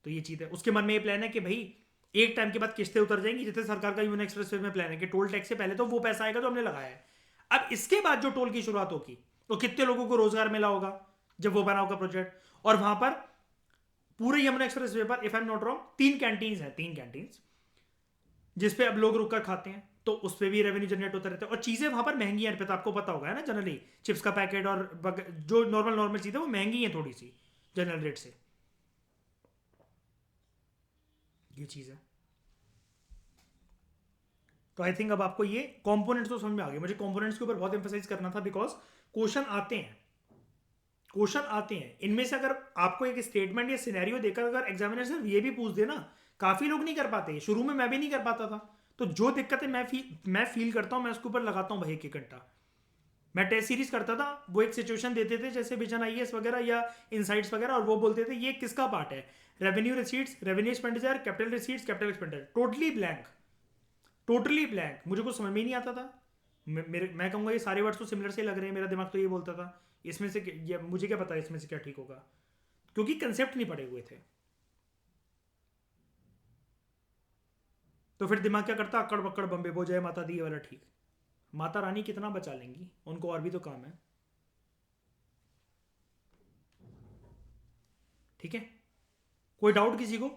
तो ये चीज है, उसके मन में ये प्लान है कि भाई एक टाइम के बाद किस्तें उतर जाएंगी, जैसे सरकार का यून एक्सप्रेस वे में प्लान है कि टोल टैक्स से पहले तो वो पैसा आएगा जो हमने लगाया है। अब इसके बाद जो टोल की शुरुआत होगी तो कितने लोगों को रोजगार मिला होगा जब वो बना होगा प्रोजेक्ट। और वहां पर पूरे यमुना एक्सप्रेस वे पर, if I am not wrong, 3 canteens जिसपे अब लोग रुककर खाते हैं, तो उस पर भी रेवेन्यू जनरेट होता रहता है। और चीजें वहां पर महंगी हैं, तो आपको पता होगा है ना, जनरली चिप्स का पैकेट और जो नॉर्मल चीजें वो महंगी हैं थोड़ी सी जनरल रेट से। ये चीज है। तो आई थिंक अब आपको ये कंपोनेंट्स तो समझ में आ गए। मुझे कंपोनेंट्स के ऊपर बहुत एम्फेसाइज करना था बिकॉज क्वेश्चन आते हैं इनमें से। अगर आपको एक स्टेटमेंट या सिनेरियो देकर अगर एग्जामिनर सिर्फ ये भी पूछ देना, काफी लोग नहीं कर पाते, शुरू में मैं भी नहीं कर पाता था। तो जो दिक्कतें मैं फील करता हूं, मैं उसके ऊपर लगाता हूं भाई एक घंटा। मैं टेस्ट सीरीज करता था, वो एक सिचुएशन देते थे जैसे विजन आईएएस वगैरह या इनसाइट्स वगैरह, और वो बोलते थे ये किसका पार्ट है, revenue receipts, revenue expenditure, capital receipts, capital expenditure, totally blank, मुझे कुछ समझ में ही नहीं आता था। मैं कहूंगा ये सारे वर्ड्स तो सिमिलर से लग रहे हैं, मेरा दिमाग तो ये बोलता था इसमें से ये मुझे क्या पता है इसमें से क्या ठीक होगा, क्योंकि कंसेप्ट नहीं पढ़े हुए थे। तो फिर दिमाग क्या करता, अक्कड़ बक्कड़ बम्बे बो जाए माता दी वाला ठीक। माता रानी कितना बचा लेंगी, उनको और भी तो काम है। ठीक है, कोई डाउट किसी को?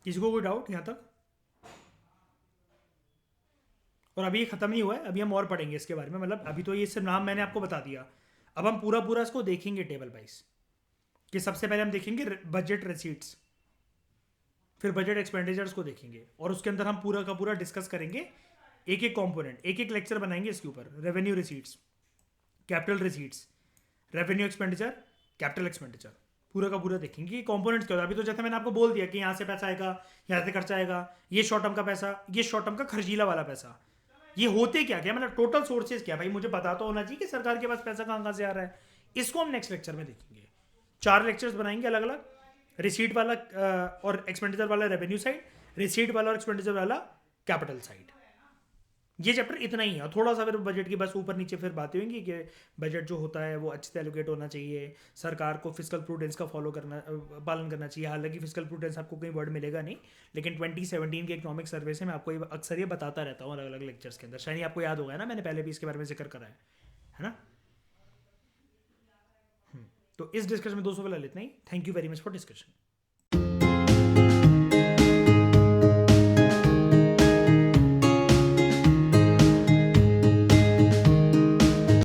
किसी को कोई डाउट यहां तक? और अभी ये खत्म नहीं हुआ है, अभी हम और पढ़ेंगे इसके बारे में। मतलब अभी तो ये सिर्फ नाम मैंने आपको बता दिया, अब हम पूरा पूरा इसको देखेंगे टेबल वाइज। कि सबसे पहले हम देखेंगे बजट रिसीट्स, फिर बजट एक्सपेंडिचर्स को देखेंगे, और उसके अंदर हम पूरा का पूरा डिस्कस करेंगे एक एक कंपोनेंट, एक एक लेक्चर बनाएंगे इसके ऊपर। Revenue receipts, capital receipts, revenue expenditure, capital expenditure, पूरा का पूरा देखेंगे कि कंपोनेंट्स क्या होता है। अभी तो जैसे मैंने आपको बोल दिया कि यहाँ से पैसा आएगा, यहाँ से खर्चा आएगा, ये शॉर्ट टर्म का पैसा, ये शॉर्ट टर्म का खर्चीला वाला पैसा, ये होते क्या क्या, मतलब टोटल सोर्सेज क्या, भाई मुझे पता तो होना चाहिए कि सरकार के पास पैसा कहाँ कहाँ से आ रहा है। इसको हम नेक्स्ट लेक्चर में देखेंगे। 4 लेक्चर्स बनाएंगे अलग अलग, रिसीट वाला और एक्सपेंडिचर वाला रेवेन्यू साइड, रिसीट वाला और एक्सपेंडिचर वाला कैपिटल साइड। ये चैप्टर इतना ही है, और थोड़ा सा फिर बजट की बस ऊपर नीचे फिर बातें होंगी कि बजट जो होता है वो अच्छे से एलोकेट होना चाहिए, सरकार को फिजिकल प्रूडेंस का पालन करना चाहिए। हालांकि फिजिकल प्रूडेंस आपको कहीं वर्ड मिलेगा नहीं, लेकिन 2017 के इकोनॉमिक सर्वे से मैं आपको अक्सर ये बताता रहता हूँ अलग अलग लेक्चर्स के अंदर। शायद आपको याद होगा ना, मैंने पहले भी इसके बारे में जिक्र करा है ना। तो इस डिस्कशन में 200 वाला इतना ही। Thank you very much for discussion.